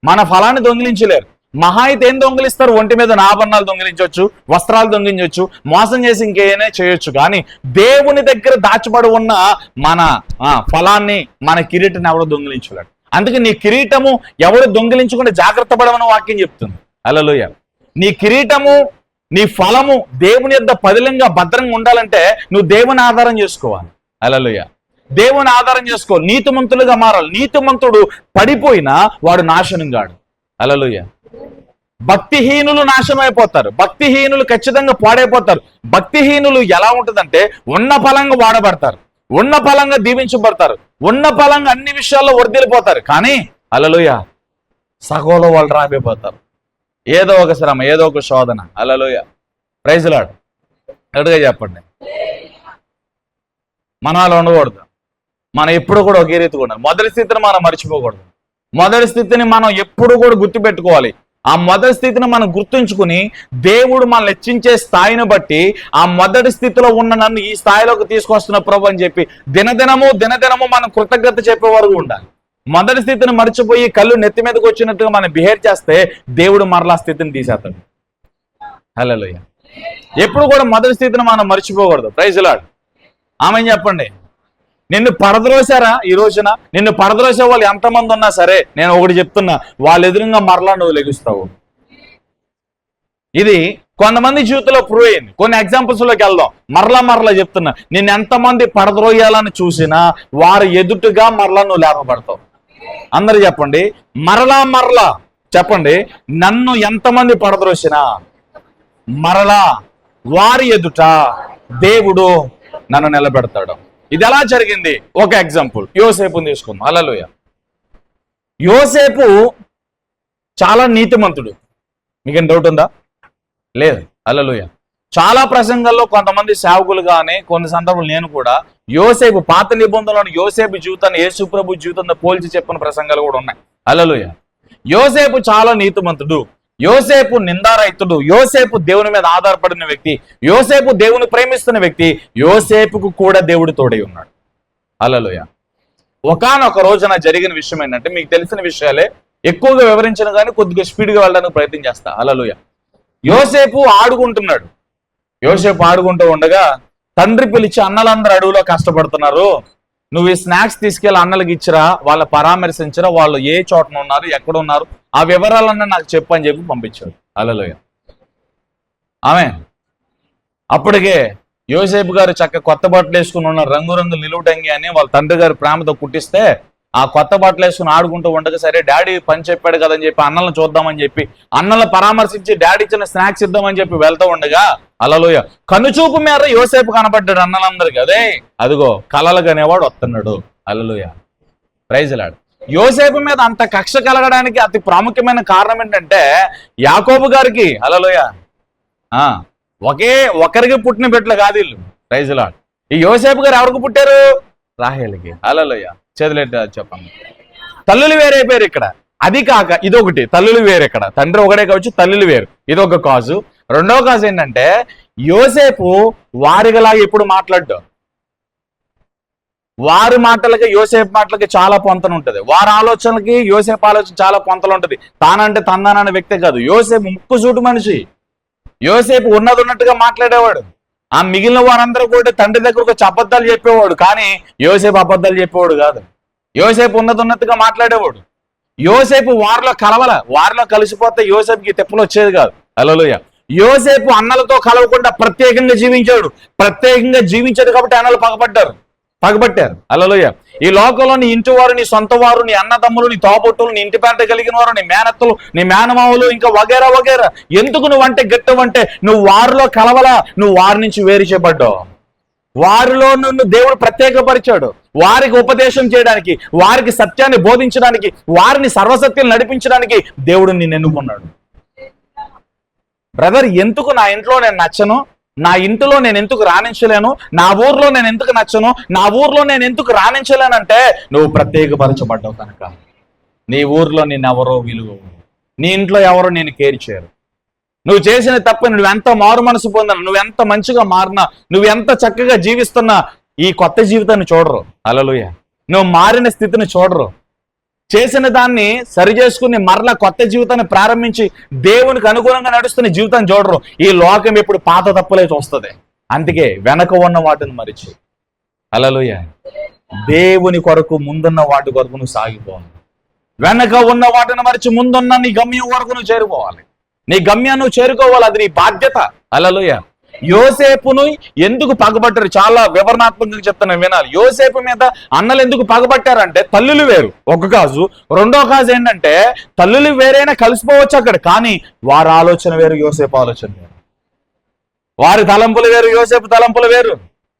మన ఫలాన్ని దొంగిలించలేరు. మహా అయితే ఏం దొంగిలిస్తారు? ఒంటి మీద ఆభరణాలు దొంగిలించవచ్చు, వస్త్రాలు దొంగిలించవచ్చు, మోసం చేసి ఇంకేమైనా చేయొచ్చు. కానీ దేవుని దగ్గర దాచబడి ఉన్న మన ఫలాన్ని, మన కిరీటాన్ని ఎవరు దొంగిలించలేడు. అందుకే నీ కిరీటము ఎవరు దొంగిలించకుండా జాగ్రత్త పడమని వాక్యం చెప్తుంది. హల్లెలూయా. నీ కిరీటము, నీ ఫలము దేవుని యొద్ద పదిలంగా భద్రంగా ఉండాలంటే నువ్వు దేవుని ఆధారం చేసుకోవాలి. హల్లెలూయా. దేవుని ఆధారం చేసుకో, నీతిమంతులుగా మారాలి. నీతిమంతుడు పడిపోయినా వాడు నాశనం కాడు. హల్లెలూయా. భక్తిహీనులు నాశనం అయిపోతారు, భక్తిహీనులు ఖచ్చితంగా పాడైపోతారు. భక్తిహీనులు ఎలా ఉంటుందంటే ఉన్న ఫలంగా వాడబడతారు, ఉన్న ఫలంగా దీవించబడతారు, ఉన్న ఫలంగా అన్ని విషయాల్లో వర్ధిల్లిపోతారు. కానీ హల్లెలూయా సగంలో వాళ్ళు రాబోతారు. ఏదో ఒక శ్రమ, ఏదో ఒక శోధన. హల్లెలూయా. Praise Lord. గట్టిగా చెప్పండి. మనం అలా ఉండకూడదు. మనం ఎప్పుడు కూడా ఒకే రీతిగా ఉండాలి. మొదటి స్థితిని మనం మర్చిపోకూడదు. మొదటి స్థితిని మనం ఎప్పుడు కూడా గుర్తుపెట్టుకోవాలి. ఆ మొదటి స్థితిని మనం గుర్తుంచుకుని దేవుడు మనల్ని హెచ్చించే స్థాయిని బట్టి ఆ మొదటి స్థితిలో ఉన్న నన్ను ఈ స్థాయిలోకి తీసుకొస్తున్న ప్రభు అని చెప్పి దినదినము మనం కృతజ్ఞత చెప్పే వరకు ఉండాలి. మొదటి స్థితిని మర్చిపోయి కళ్ళు నెత్తి మీదకి వచ్చినట్టుగా మనం బిహేవ్ చేస్తే దేవుడు మరలా స్థితిని తీసేస్తాడు. హల్లెలూయా. ఎప్పుడు కూడా మొదటి స్థితిని మనం మర్చిపోకూడదు. Praise lord. ఆమె చెప్పండి. నిన్ను పరద్రోశారా? ఈ రోజున నిన్ను పరద్రోసే వాళ్ళు ఎంతమంది ఉన్నా సరే నేను ఒకటి చెప్తున్నా, వాళ్ళ ఎదురుగా మరలా నువ్వు లెగుస్తావు. ఇది కొంతమంది జీవితంలో ప్రూవ్ అయింది. కొన్ని ఎగ్జాంపుల్స్ లోకి వెళ్దాం. మరలా చెప్తున్నా, నిన్ను ఎంతమంది పరద్రోయాలని చూసినా వారి ఎదుటిగా మరలా నువ్వు లేపబడతావు. అందరు చెప్పండి, మరలా చెప్పండి. నన్ను ఎంతమంది పరద్రోసినా మరలా వారి ఎదుట దేవుడు నన్ను నిలబెడతాడు. ఇది ఎలా జరిగింది? ఒక ఎగ్జాంపుల్, యోసేపుని తీసుకుందాం. హల్లెలూయా. యోసేపు చాలా నీతిమంతుడు. మీకేం డౌట్ ఉందా? లేదు. హల్లెలూయా. చాలా ప్రసంగాల్లో కొంతమంది సేవకులు కానీ కొన్ని సందర్భాలు నేను కూడా యోసేపు పాత నిబంధనలో యోసేపు జీవితాన్ని యేసు ప్రభు జీవితంతో పోల్చి చెప్పిన ప్రసంగాలు కూడా ఉన్నాయి. హల్లెలూయా. యోసేపు చాలా నీతిమంతుడు, యోసేపు నిందారహితుడు, యోసేపు దేవుని మీద ఆధారపడిన వ్యక్తి, యోసేపు దేవుని ప్రేమిస్తున్న వ్యక్తి, యోసేపుకు కూడా దేవుడు తోడై ఉన్నాడు. హల్లెలూయా. ఒకానొక రోజున జరిగిన విషయం ఏంటంటే, మీకు తెలిసిన విషయాలే ఎక్కువగా వివరించను కానీ కొద్దిగా స్పీడ్గా వెళ్ళడానికి ప్రయత్నం చేస్తా. హల్లెలూయా. యోసేపు ఆడుకుంటున్నాడు. యోసేపు ఆడుకుంటూ ఉండగా తండ్రి పిలిచి, అన్నలందరూ అడవిలో కష్టపడుతున్నారు, నువ్వు ఈ స్నాక్స్ తీసుకెళ్ళి అన్నలకు ఇచ్చిరా, వాళ్ళ పరామర్శించరా, వాళ్ళు ఏ చోటన ఉన్నారు, ఎక్కడ ఉన్నారు, ఆ వివరాలన్నా నాకు చెప్పు అని చెప్పి పంపించాడు. హల్లెలూయా. ఆమేన్. అప్పటికే యోసేపు గారు చక్క కొత్త బట్టలు వేసుకుని ఉన్న రంగురంగు నిలువుటంగి అని వాళ్ళ తండ్రి గారు ప్రేమతో కుట్టిస్తే ఆ కొత్త బట్టలు వేసుకుని ఆడుకుంటూ ఉండగా, సరే డాడీ పని చెప్పాడు కదని చెప్పి అన్నలను చూద్దామని చెప్పి అన్నలను పరామర్శించి డాడీ ఇచ్చిన స్నాక్స్ ఇద్దామని చెప్పి వెళ్తూ ఉండగా, హల్లెలూయ, కనుచూపు మేర యోసేపు కనబడ్డాడు అన్నలందరికీ. అదే అదిగో కలలు కనేవాడు వస్తున్నాడు. హల్లెలూయ. Praise Lord. యోసేపు మీద అంత కక్ష కలగడానికి అతి ప్రాముఖ్యమైన కారణం ఏంటంటే యాకోబు గారికి, హల్లెలూయ, ఒకరికి పుట్టిన బిడ్డలు కాదు వీళ్ళు. Praise lord. ఈ యోసేపు గారు ఎవరికి పుట్టారు? రాహేలుకి. హల్లెలూయ. చేతులెట్టి చెప్పండి. తల్లులు వేరైపోయారు ఇక్కడ. అది కాక ఇదొకటి, తల్లులు వేరు. ఇక్కడ తండ్రి ఒకటే కావచ్చు, తల్లులు వేరు. ఇదొక కాజు. రెండవ కాజు ఏంటంటే యోసేపు వారిగలా ఎప్పుడు మాట్లాడ్డు, వారి మాటలకి యోసేపు మాటలకి చాలా పొంతన ఉంటుంది. వారి ఆలోచనలకి యోసేపు ఆలోచన చాలా పొంతలు ఉంటుంది. తానంటే తందానన్న వ్యక్తి కాదు. యోసేపు ముక్కుసూటు మనిషి. యోసేపు ఉన్నది ఉన్నట్టుగా మాట్లాడేవాడు. ఆ మిగిలిన వారందరూ కూడా తండ్రి దగ్గరకు వచ్చి అబద్ధాలు చెప్పేవాడు. కానీ యోసేపు అబద్ధాలు చెప్పేవాడు కాదు. యోసేపు ఉన్నట్టుగా మాట్లాడేవాడు. యోసేపు వారిలో కలిసిపోతే యోసేపుకి తెప్పులు వచ్చేది కాదు. హల్లెలూయా. యోసేపు అన్నలతో కలవకుండా ప్రత్యేకంగా జీవించాడు. ప్రత్యేకంగా జీవించాడు కాబట్టి అన్నలు పగబట్టారు. హల్లెలూయా. ఈ లోకంలో నీ ఇంటి వారు, నీ సొంత వారు, నీ అన్నదమ్ములు, నీ తోబుట్టులు, నీ ఇంటి పేట కలిగిన వారు, నీ మేనత్తలు, నీ మేనమావులు, ఇంకా వగేరా వగేరా. ఎందుకు నువ్వంటే గట్టవంటే నువ్వు వారిలో కలవలా, నువ్వు వారి నుంచి వేరు చేయబడ్డావు. వారిలో నిన్ను దేవుడు ప్రత్యేకపరిచాడు. వారికి ఉపదేశం చేయడానికి, వారికి సత్యాన్ని బోధించడానికి, వారిని సర్వసత్యం నడిపించడానికి దేవుడు నిన్ను ఎన్నుకున్నాడు. బ్రదర్, ఎందుకు నా ఇంట్లో నేను నచ్చను, నా ఇంటిలో నేను ఎందుకు రాణించలేను, నా ఊర్లో నేను ఎందుకు నచ్చను, నా ఊర్లో నేను ఎందుకు రాణించలేనంటే నువ్వు ప్రత్యేకపరచబడ్డావు కనుక. నీ ఊర్లో నేను ఎవరో విలువ, నీ ఇంట్లో ఎవరో నేను కేర్ చేయరు. నువ్వు చేసిన తప్ప నువ్వెంత మారు మనసు పొందినా, నువ్వెంత మంచిగా మారినా, నువ్వెంత చక్కగా జీవిస్తున్నా ఈ కొత్త జీవితాన్ని చూడరు. హల్లెలూయా. నువ్వు మారిన స్థితిని చూడరు. చేసిన దాన్ని సరి చేసుకుని మరలా కొత్త జీవితాన్ని ప్రారంభించి దేవునికి అనుగుణంగా నడుస్తున్న జీవితాన్ని చూడరు. ఈ లోకం ఎప్పుడు పాత తప్పులే చూస్తుంది. అందుకే వెనక ఉన్న వాటిని మరిచి, హల్లెలూయా, దేవుని కొరకు ముందున్న వాటి కొరకు నువ్వు సాగిపోవాలి. వెనక ఉన్న వాటిని మరిచి ముందున్న నీ గమ్యం వరకు నువ్వు చేరుకోవాలి. నీ గమ్యాన్ని నువ్వు చేరుకోవాలి. అది నీ బాధ్యత. హల్లెలూయా. యోసేపును ఎందుకు పగబట్టారు? చాలా వివరణాత్మకంగా చెప్తాను, వినాలి. యోసేపు మీద అన్నలు ఎందుకు పగబట్టారంటే తల్లులు వేరు, ఒక కాజు. రెండో కాజు ఏంటంటే తల్లులు వేరైనా కలిసిపోవచ్చు అక్కడ, కానీ వారి ఆలోచన వేరు, యోసేపు ఆలోచన వేరు. వారి తలంపులు వేరు, యోసేపు తలంపులు వేరు.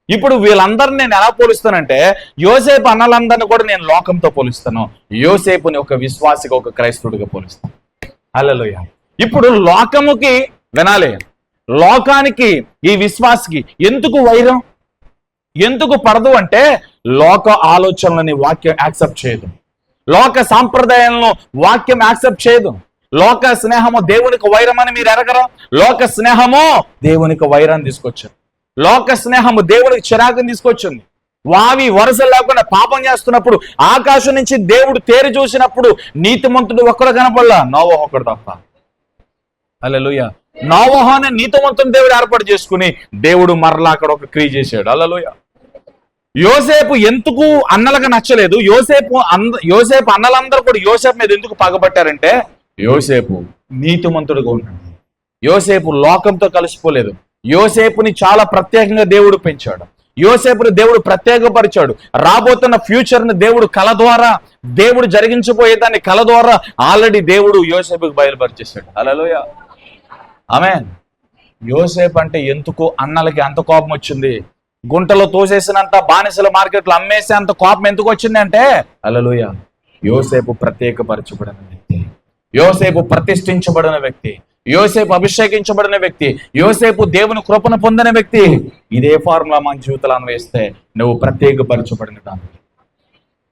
ఇప్పుడు వీళ్ళందరినీ నేను ఎలా పోలుస్తానంటే యోసేపు అన్నలందరినీ కూడా నేను లోకంతో పోలుస్తాను, యోసేపుని ఒక విశ్వాసిగా, ఒక క్రైస్తవుడిగా పోలుస్తాను. హల్లెలూయా. ఇప్పుడు లోకముకి, వినాలి, లోకానికి ఈ విశ్వాసికి ఎందుకు వైరం, ఎందుకు పడదు అంటే లోక ఆలోచనలని వాక్యం యాక్సెప్ట్ చేయదు, లోక సాంప్రదాయాలను వాక్యం యాక్సెప్ట్ చేయదు. లోక స్నేహము దేవునికి వైరం అని మీరు ఎరగరా? లోక స్నేహము దేవునికి వైరాన్ని తీసుకొచ్చారు. లోక స్నేహము దేవునికి చిరాకుని తీసుకొచ్చింది. వావి వరుస లేకుండా పాపం చేస్తున్నప్పుడు ఆకాశం నుంచి దేవుడు తేరి చూసినప్పుడు నీతిమంతుడు ఒక్కడు కనపడలా, నోవహు ఒక్కడు తప్ప. హల్లెలూయా. నోవహు అనే నీతిమంతుని దేవుడు ఏర్పాటు చేసుకుని దేవుడు మరలా అక్కడ ఒక క్రియ చేశాడు. హల్లెలూయా. యోసేపు ఎందుకు అన్నలకు నచ్చలేదు? యోసేపు అన్నలందరూ కూడా యోసేపు మీద ఎందుకు పగబట్టారంటే యోసేపు నీతిమంతుడుగా ఉన్నాడు. యోసేపు లోకంతో కలిసిపోలేదు. యోసేపుని చాలా ప్రత్యేకంగా దేవుడు పెంచాడు. యోసేపుని దేవుడు ప్రత్యేకపరిచాడు. రాబోతున్న ఫ్యూచర్ ని దేవుడు కళ ద్వారా, దేవుడు జరిగించబోయేదాన్ని కళ ద్వారా ఆల్రెడీ దేవుడు యోసేపుకి బయలుపరిచేశాడు. హల్లెలూయా. ఆమేన్. యోసేపు అంటే ఎందుకు అన్నలకి అంత కోపం వచ్చింది? గుంటలో తోసేసినంత, బానిసల మార్కెట్లో అమ్మేసే అంత కోపం ఎందుకు వచ్చింది అంటే హల్లెలూయా, యోసేపు ప్రత్యేకపరచబడిన వ్యక్తి, యోసేపు ప్రతిష్ఠించబడిన వ్యక్తి, యోసేపు అభిషేకించబడిన వ్యక్తి, యోసేపు దేవుని కృపను పొందిన వ్యక్తి. ఇదే ఫార్ములా మన జీవితాలు అన్వయిస్తే నువ్వు ప్రత్యేకపరచబడిన దాన్ని,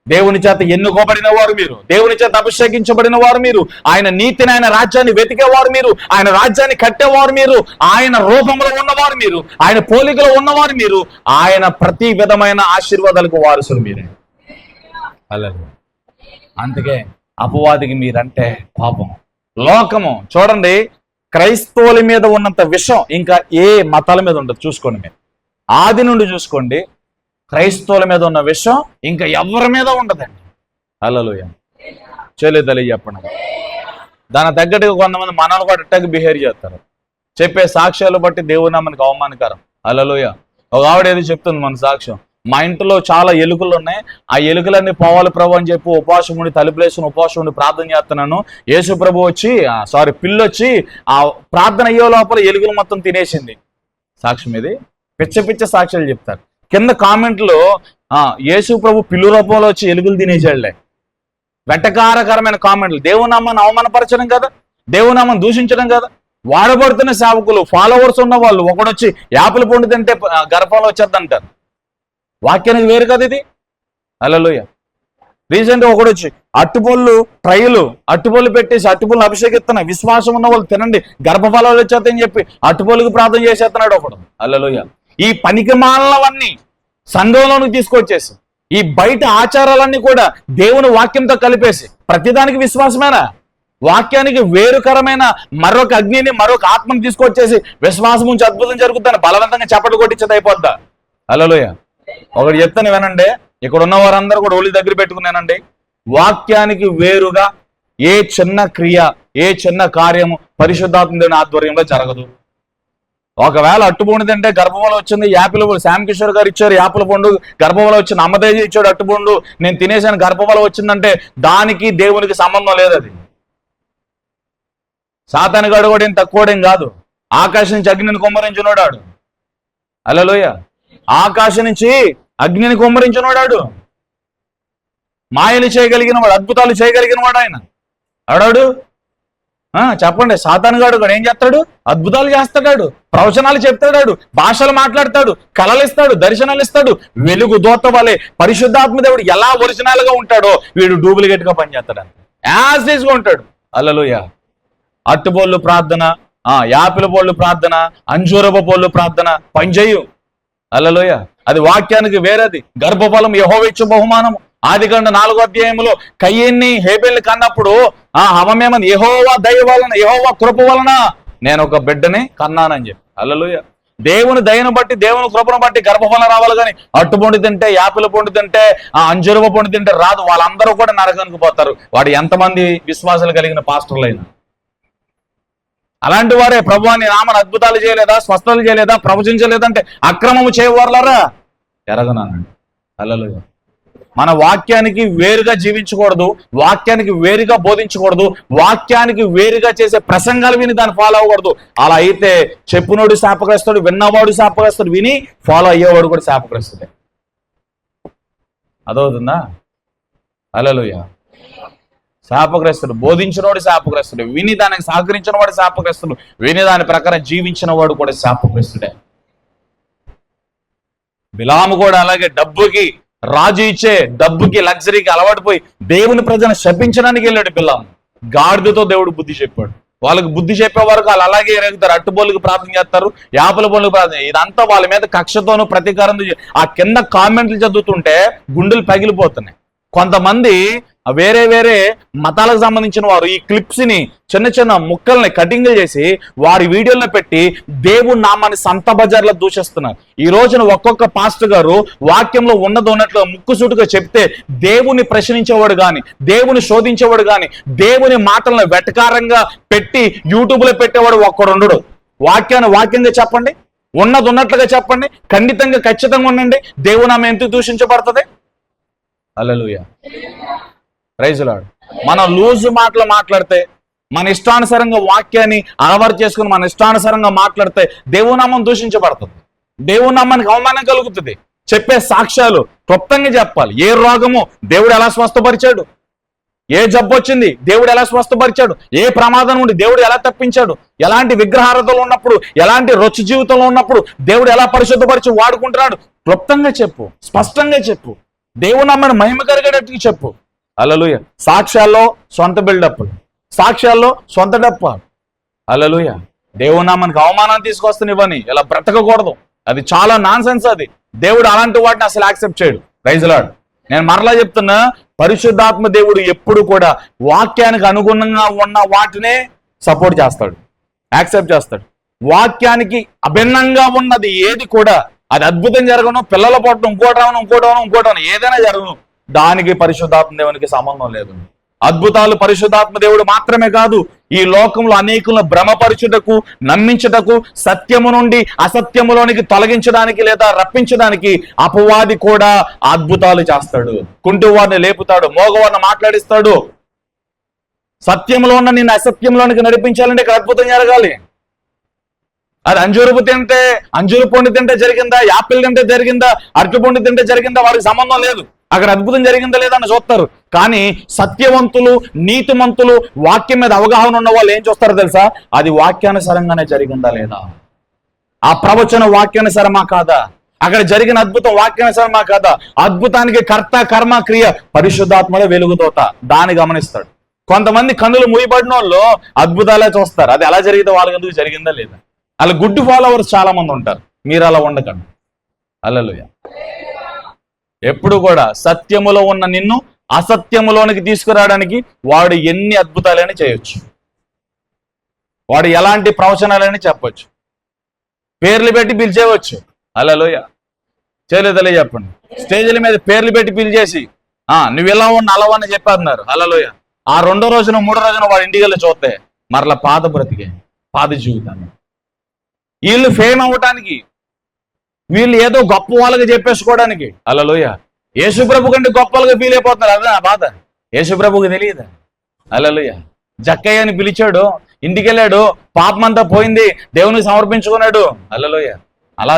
దేవుని చేత ఎన్నుకోబడిన వారు మీరు, దేవుని చేత అభిషేకించబడిన వారు మీరు, ఆయన నీతిని, ఆయన రాజ్యాన్ని వెతికేవారు మీరు, ఆయన రాజ్యాన్ని కట్టేవారు మీరు, ఆయన రూపంలో ఉన్నవారు మీరు, ఆయన పోలికలో ఉన్నవారు మీరు, ఆయన ప్రతి విధమైన ఆశీర్వాదాలకు వారసులు మీరే. అలాగే అందుకే అపవాదికి మీరంటే పాపం. లోకము చూడండి, క్రైస్తవుల మీద ఉన్నంత విషం ఇంకా ఏ మతాల మీద ఉండదు. చూసుకోండి, మీరు ఆది నుండి చూసుకోండి, క్రైస్తవుల మీద ఉన్న విషయం ఇంకా ఎవరి మీద ఉండదండి. హల్లెలూయా. చెల్లి చెప్పండి. దాని తగ్గట్టుగా కొంతమంది మనల్ని కూడా అట్టాగా బిహేవ్ చేస్తారు. చెప్పే సాక్ష్యాలు బట్టి దేవుని మనకు అవమానకరం. హల్లెలూయా. ఒక ఆవిడ ఏదో చెప్తుంది మన సాక్ష్యం, మా ఇంట్లో చాలా ఎలుకలు ఉన్నాయి, ఆ ఎలుకలన్నీ పోవాలి ప్రభు అని చెప్పి ఉపవాసం ఉండి, తలుపులేసుకుని ఉపవాసం ఉండి ప్రార్థన చేస్తున్నాను. యేసు ప్రభు వచ్చి పిల్లి వచ్చి ఆ ప్రార్థన అయ్యే లోపల ఎలుకలు మొత్తం తినేసింది. సాక్ష్యం ఇది. పిచ్చ పిచ్చ సాక్ష్యాలు చెప్తారు. కింద కామెంట్లో యేసు ప్రభు పిల్లు రూపంలో వచ్చి ఎలుకలు తినేసాడులే, వెటకారకరమైన కామెంట్లు. దేవునామాన్ని అవమానపరచడం కదా, దేవునామాన్ని దూషించడం కదా. వాడబడుతున్న సేవకులు, ఫాలోవర్స్ ఉన్న వాళ్ళు ఒకడొచ్చి యాపిల్ పండు తింటే గర్భంలో వచ్చేద్దంటారు. వాక్యానికి వేరు కదా ఇది. హల్లెలూయా. రీసెంట్ గా ఒకడొచ్చి అట్టుపళ్ళు పెట్టేసి అట్టుపళ్ళు అభిషేకిస్తున్నాయి, విశ్వాసం ఉన్న వాళ్ళు తినండి గర్భఫలాలు వచ్చేస్తాయని చెప్పి అట్టుపళ్ళుకి ప్రార్థన చేసేస్తున్నాడు ఒకడు. హల్లెలూయా. ఈ పనికిమాలినవన్నీ సంఘంలోనికి తీసుకొచ్చేసి, ఈ బయట ఆచారాలన్నీ కూడా దేవుని వాక్యంతో కలిపేసి, ప్రతిదానికి విశ్వాసమేనా? వాక్యానికి వేరుకరమైన మరొక అగ్నిని, మరొక ఆత్మని తీసుకొచ్చేసి విశ్వాసం నుంచి అద్భుతం జరుగుతుందని బలవంతంగా చప్పట్లు కొట్టించేది అయిపోద్దా? హల్లెలూయా. ఒకటి చెప్తాను వినండి, ఇక్కడ ఉన్న వారందరూ కూడా ఒళ్ళు దగ్గర పెట్టుకున్నానండి. వాక్యానికి వేరుగా ఏ చిన్న క్రియ, ఏ చిన్న కార్యము పరిశుద్ధాత్మ దేవుని ఆధ్వర్యంలో జరగదు. ఒకవేళ అట్టుపండు తింటే గర్భంలో వచ్చింది, యాపిల్ శ్యామ్ కిషోర్ గారు ఇచ్చారు యాపిల్ పండు, గర్భంలో వచ్చింది, అమ్మతేజ ఇచ్చాడు అట్టుపండు, నేను తినేసాను గర్భంలో వచ్చిందంటే దానికి దేవునికి సంబంధం లేదు. అది సాతానుగాడు కూడా ఏం తక్కువడేం కాదు. ఆకాశం నుంచి అగ్నిని కుమ్మరించినోడాడు. హల్లెలూయా. ఆకాశం నుంచి అగ్నిని కుమ్మరించినోడాడు, మాయలు చేయగలిగిన వాడు, అద్భుతాలు చేయగలిగిన వాడు ఆయన. ఆడాడు చెప్పండి. సాతానుగాడు కూడా ఏం చేస్తాడు? అద్భుతాలు చేస్తాడు, ప్రవచనాలు చెప్తాడు, భాషలు మాట్లాడతాడు, కళలు ఇస్తాడు, దర్శనాలు ఇస్తాడు. వెలుగు దూత వలె పరిశుద్ధాత్మ దేవుడు ఎలా ఒరిజినల్ గా ఉంటాడో వీడు డూప్లికేట్ గా పనిచేస్తాడు, యాజ్ ఈజ్ గా ఉంటాడు. హల్లెలూయా. అట్టుబోళ్ళు ప్రార్థన, యాపిల పోళ్ళు ప్రార్థన, అంజూరపు పోళ్ళు ప్రార్థన పనిచేయు. హల్లెలూయా. అది వాక్యానికి వేరేది. గర్భఫలం యెహోవా ఇచ్చు బహుమానము. ఆదికాండ 4వ అధ్యాయంలో కయ్యన్ని హేబెల్ని కన్నప్పుడు హవమేమని, యెహోవా దయ వలన, యెహోవా కృప వలన నేను ఒక బిడ్డని కన్నానని చెప్పి. హల్లెలూయా. దేవుని దయను బట్టి, దేవుని కృపను బట్టి గర్భఫలం రావాలి, కానీ అట్టుపొండి తింటే, యాపిల పొండి తింటే, అంజూరపు పొండి తింటే రాదు. వాళ్ళందరూ కూడా నరకానికి పోతారు, వాడు ఎంతమంది విశ్వాసాలు కలిగిన పాస్టర్లైనా. అలాంటి వారే ప్రభువా నీ నామమున అద్భుతాలు చేయలేదా, స్వస్థతలు చేయలేదా, ప్రవచించలేదంటే అక్రమము చేయవర్లారా ఎరగనానండి. హల్లెలూయా. మన వాక్యానికి వేరుగా జీవించకూడదు, వాక్యానికి వేరుగా బోధించకూడదు, వాక్యానికి వేరుగా చేసే ప్రసంగాలు విని దాన్ని ఫాలో అవ్వకూడదు. అలా అయితే చెప్పునోడు శాపగ్రస్తుడు, విన్నవాడు శాపగ్రస్తుడు, విని ఫాలో అయ్యేవాడు కూడా శాపగ్రస్తుడే. అదవుతుందా? హల్లెలూయా. శాపగ్రస్తుడు, బోధించినవాడు శాపగ్రస్తుడు, విని దానికి సహకరించిన వాడు శాపగ్రస్తుడు, విని దాని ప్రకారం జీవించిన వాడు కూడా శాపగ్రస్తుడే. బిలాము కూడా అలాగే డబ్బుకి, రాజు ఇచ్చే డబ్బుకి, లగ్జరీకి అలవాటు పోయి దేవుని ప్రజలను శపించడానికి వెళ్ళాడు బిలాము. గాడిదతో దేవుడు బుద్ధి చెప్పాడు. వాళ్ళకి బుద్ధి చెప్పే వరకు వాళ్ళు అలాగే ఎరుగుతారు. అట్టుబోళ్ళకి ప్రార్థన చేస్తారు, యాపల బోళ్ళకి ప్రార్థన. ఇదంతా వాళ్ళ మీద కక్షతోనూ ప్రతీకారం. ఆ కింద కామెంట్లు చదువుతుంటే గుండెలు పగిలిపోతున్నాయి. కొంతమంది వేరే వేరే మతాలకు సంబంధించిన వారు ఈ క్లిప్స్ ని, చిన్న చిన్న ముక్కల్ని కటింగ్లు చేసి వారి వీడియోలో పెట్టి దేవుని నామాన్ని సంత బజార్లో దూషిస్తున్నారు. ఈ రోజున ఒక్కొక్క పాస్టర్ గారు వాక్యంలో ఉన్నది ఉన్నట్లు ముక్కుసూటుగా చెప్తే దేవుని ప్రశ్నించేవాడు గాని, దేవుని శోధించేవాడు గాని, దేవుని మాటలను వెటకారంగా పెట్టి యూట్యూబ్ లో పెట్టేవాడు ఒక్కడుండడు. వాక్యాన్ని వాక్యంగా చెప్పండి, ఉన్నది ఉన్నట్లుగా చెప్పండి, ఖచ్చితంగా ఉండండి. దేవుని నామం ఎందుకు దూషించబడుతుంది? హల్లెలూయా. Praise Lord. మనం లూజ్ మాటలు మాట్లాడితే, మన ఇష్టానుసారంగా వాక్యాన్ని అలవాటు చేసుకుని మన ఇష్టానుసారంగా మాట్లాడితే దేవుని నామం దూషించబడుతుంది, దేవుని నామానికి అవమానం కలుగుతుంది. చెప్పే సాక్ష్యాలు క్లుప్తంగా చెప్పాలి. ఏ రోగము దేవుడు ఎలా స్వస్థపరిచాడు, ఏ జబ్బు వచ్చింది దేవుడు ఎలా స్వస్థపరిచాడు, ఏ ప్రమాదం నుండి దేవుడు ఎలా తప్పించాడు, ఎలాంటి విగ్రహారాధనలు ఉన్నప్పుడు, ఎలాంటి రొచ్చు జీవితంలో ఉన్నప్పుడు దేవుడు ఎలా పరిశుద్ధపరిచి వాడుకుంటున్నాడు. క్లుప్తంగా చెప్పు, స్పష్టంగా చెప్పు, దేవుని నామాన్ని మహిమ కలిగేటట్టుగా చెప్పు. హల్లెలూయా. సాక్ష్యాల్లో సొంత బిల్డప్లు, సాక్ష్యాల్లో సొంత డప్ప. హల్లెలూయా. దేవుని నామానికి అవమానాన్ని తీసుకొస్తానివ్వని ఇలా బ్రతకకూడదు. అది చాలా నాన్ సెన్స్. అది దేవుడు అలాంటి వాటిని అసలు యాక్సెప్ట్ చేయడు. Praise lord. నేను మరలా చెప్తున్నా, పరిశుద్ధాత్మ దేవుడు ఎప్పుడు కూడా వాక్యానికి అనుగుణంగా ఉన్న వాటినే సపోర్ట్ చేస్తాడు, యాక్సెప్ట్ చేస్తాడు. వాక్యానికి అభిన్నంగా ఉన్నది ఏది కూడా, అది అద్భుతం జరగను, పిల్లల పట్టడం, ఇంకోటవను ఏదైనా జరగను, దానికి పరిశుద్ధాత్మ దేవునికి సంబంధం లేదు. అద్భుతాలు పరిశుద్ధాత్మ దేవుడు మాత్రమే కాదు, ఈ లోకంలో అనేకులను భ్రమపరచుటకు, నమ్మించుటకు, సత్యము నుండి అసత్యములోనికి తొలగించడానికి లేదా రప్పించడానికి అపవాది కూడా అద్భుతాలు చేస్తాడు. కుంటివారిని లేపుతాడు, మోగవారిని మాట్లాడిస్తాడు. సత్యంలో ఉన్న నిన్ను అసత్యంలోనికి నడిపించాలంటే ఇక్కడ అద్భుతం జరగాలి. అది అంజూరు పండు తింటే జరిగిందా, యాపిల్ తింటే జరిగిందా, అరటి పండు తింటే జరిగిందా, వారికి సంబంధం లేదు. అక్కడ అద్భుతం జరిగిందా లేదా అని చూస్తారు. కానీ సత్యవంతులు, నీతిమంతులు, వాక్యం మీద అవగాహన ఉన్న వాళ్ళు ఏం చూస్తారో తెలుసా? అది వాక్యానుసారంగానే జరిగిందా లేదా, ఆ ప్రవచన వాక్యానుసారమా కాదా, అక్కడ జరిగిన అద్భుతం వాక్యానుసారమా కాదా. అద్భుతానికి కర్త, కర్మ, క్రియ పరిశుద్ధాత్మలో వెలుగుతోత, దాన్ని గమనిస్తాడు. కొంతమంది కన్నులు మూయబడిన వాళ్ళు అద్భుతాలే చూస్తారు, అది ఎలా జరిగితే వాళ్ళకి ఎందుకు జరిగిందా లేదా. అలా గుడ్ ఫాలోవర్స్ చాలా మంది ఉంటారు. మీరు అలా ఉండకండి. హల్లెలూయా. ఎప్పుడు కూడా సత్యములో ఉన్న నిన్ను అసత్యములోనికి తీసుకురావడానికి వాడు ఎన్ని అద్భుతాలైనా చేయొచ్చు, వాడు ఎలాంటి ప్రవచనాలైనా చెప్పొచ్చు, పేర్లు పెట్టి పిలిచేయవచ్చు. హల్లెలూయా. చేయలేదలే చెప్పండి. స్టేజ్ల మీద పేర్లు పెట్టి పిలిచేసి నువ్వు ఇలా ఉన్న అలవని చెప్పేస్తున్నారు. హల్లెలూయా. ఆ రెండో రోజున, మూడో రోజున వాడు ఇంటికి వెళ్ళి చూస్తే మరలా పాత బ్రతికే, పాత జీవితాన్ని. వీళ్ళు ఫేమ్ అవ్వటానికి, వీళ్ళు ఏదో గొప్ప వాళ్ళకి చెప్పేసుకోవడానికి. హల్లెలూయా. యేసుప్రభు కంటే గొప్ప వాళ్ళగా ఫీల్ అయిపోతున్నారు. అదే నా బాధ. యేసుప్రభుకి తెలియదు. హల్లెలూయా. జక్కయ్య అని పిలిచాడు, ఇంటికి వెళ్ళాడు, పాపమంతా పోయింది, దేవునికి సమర్పించుకున్నాడు. హల్లెలూయా. అలా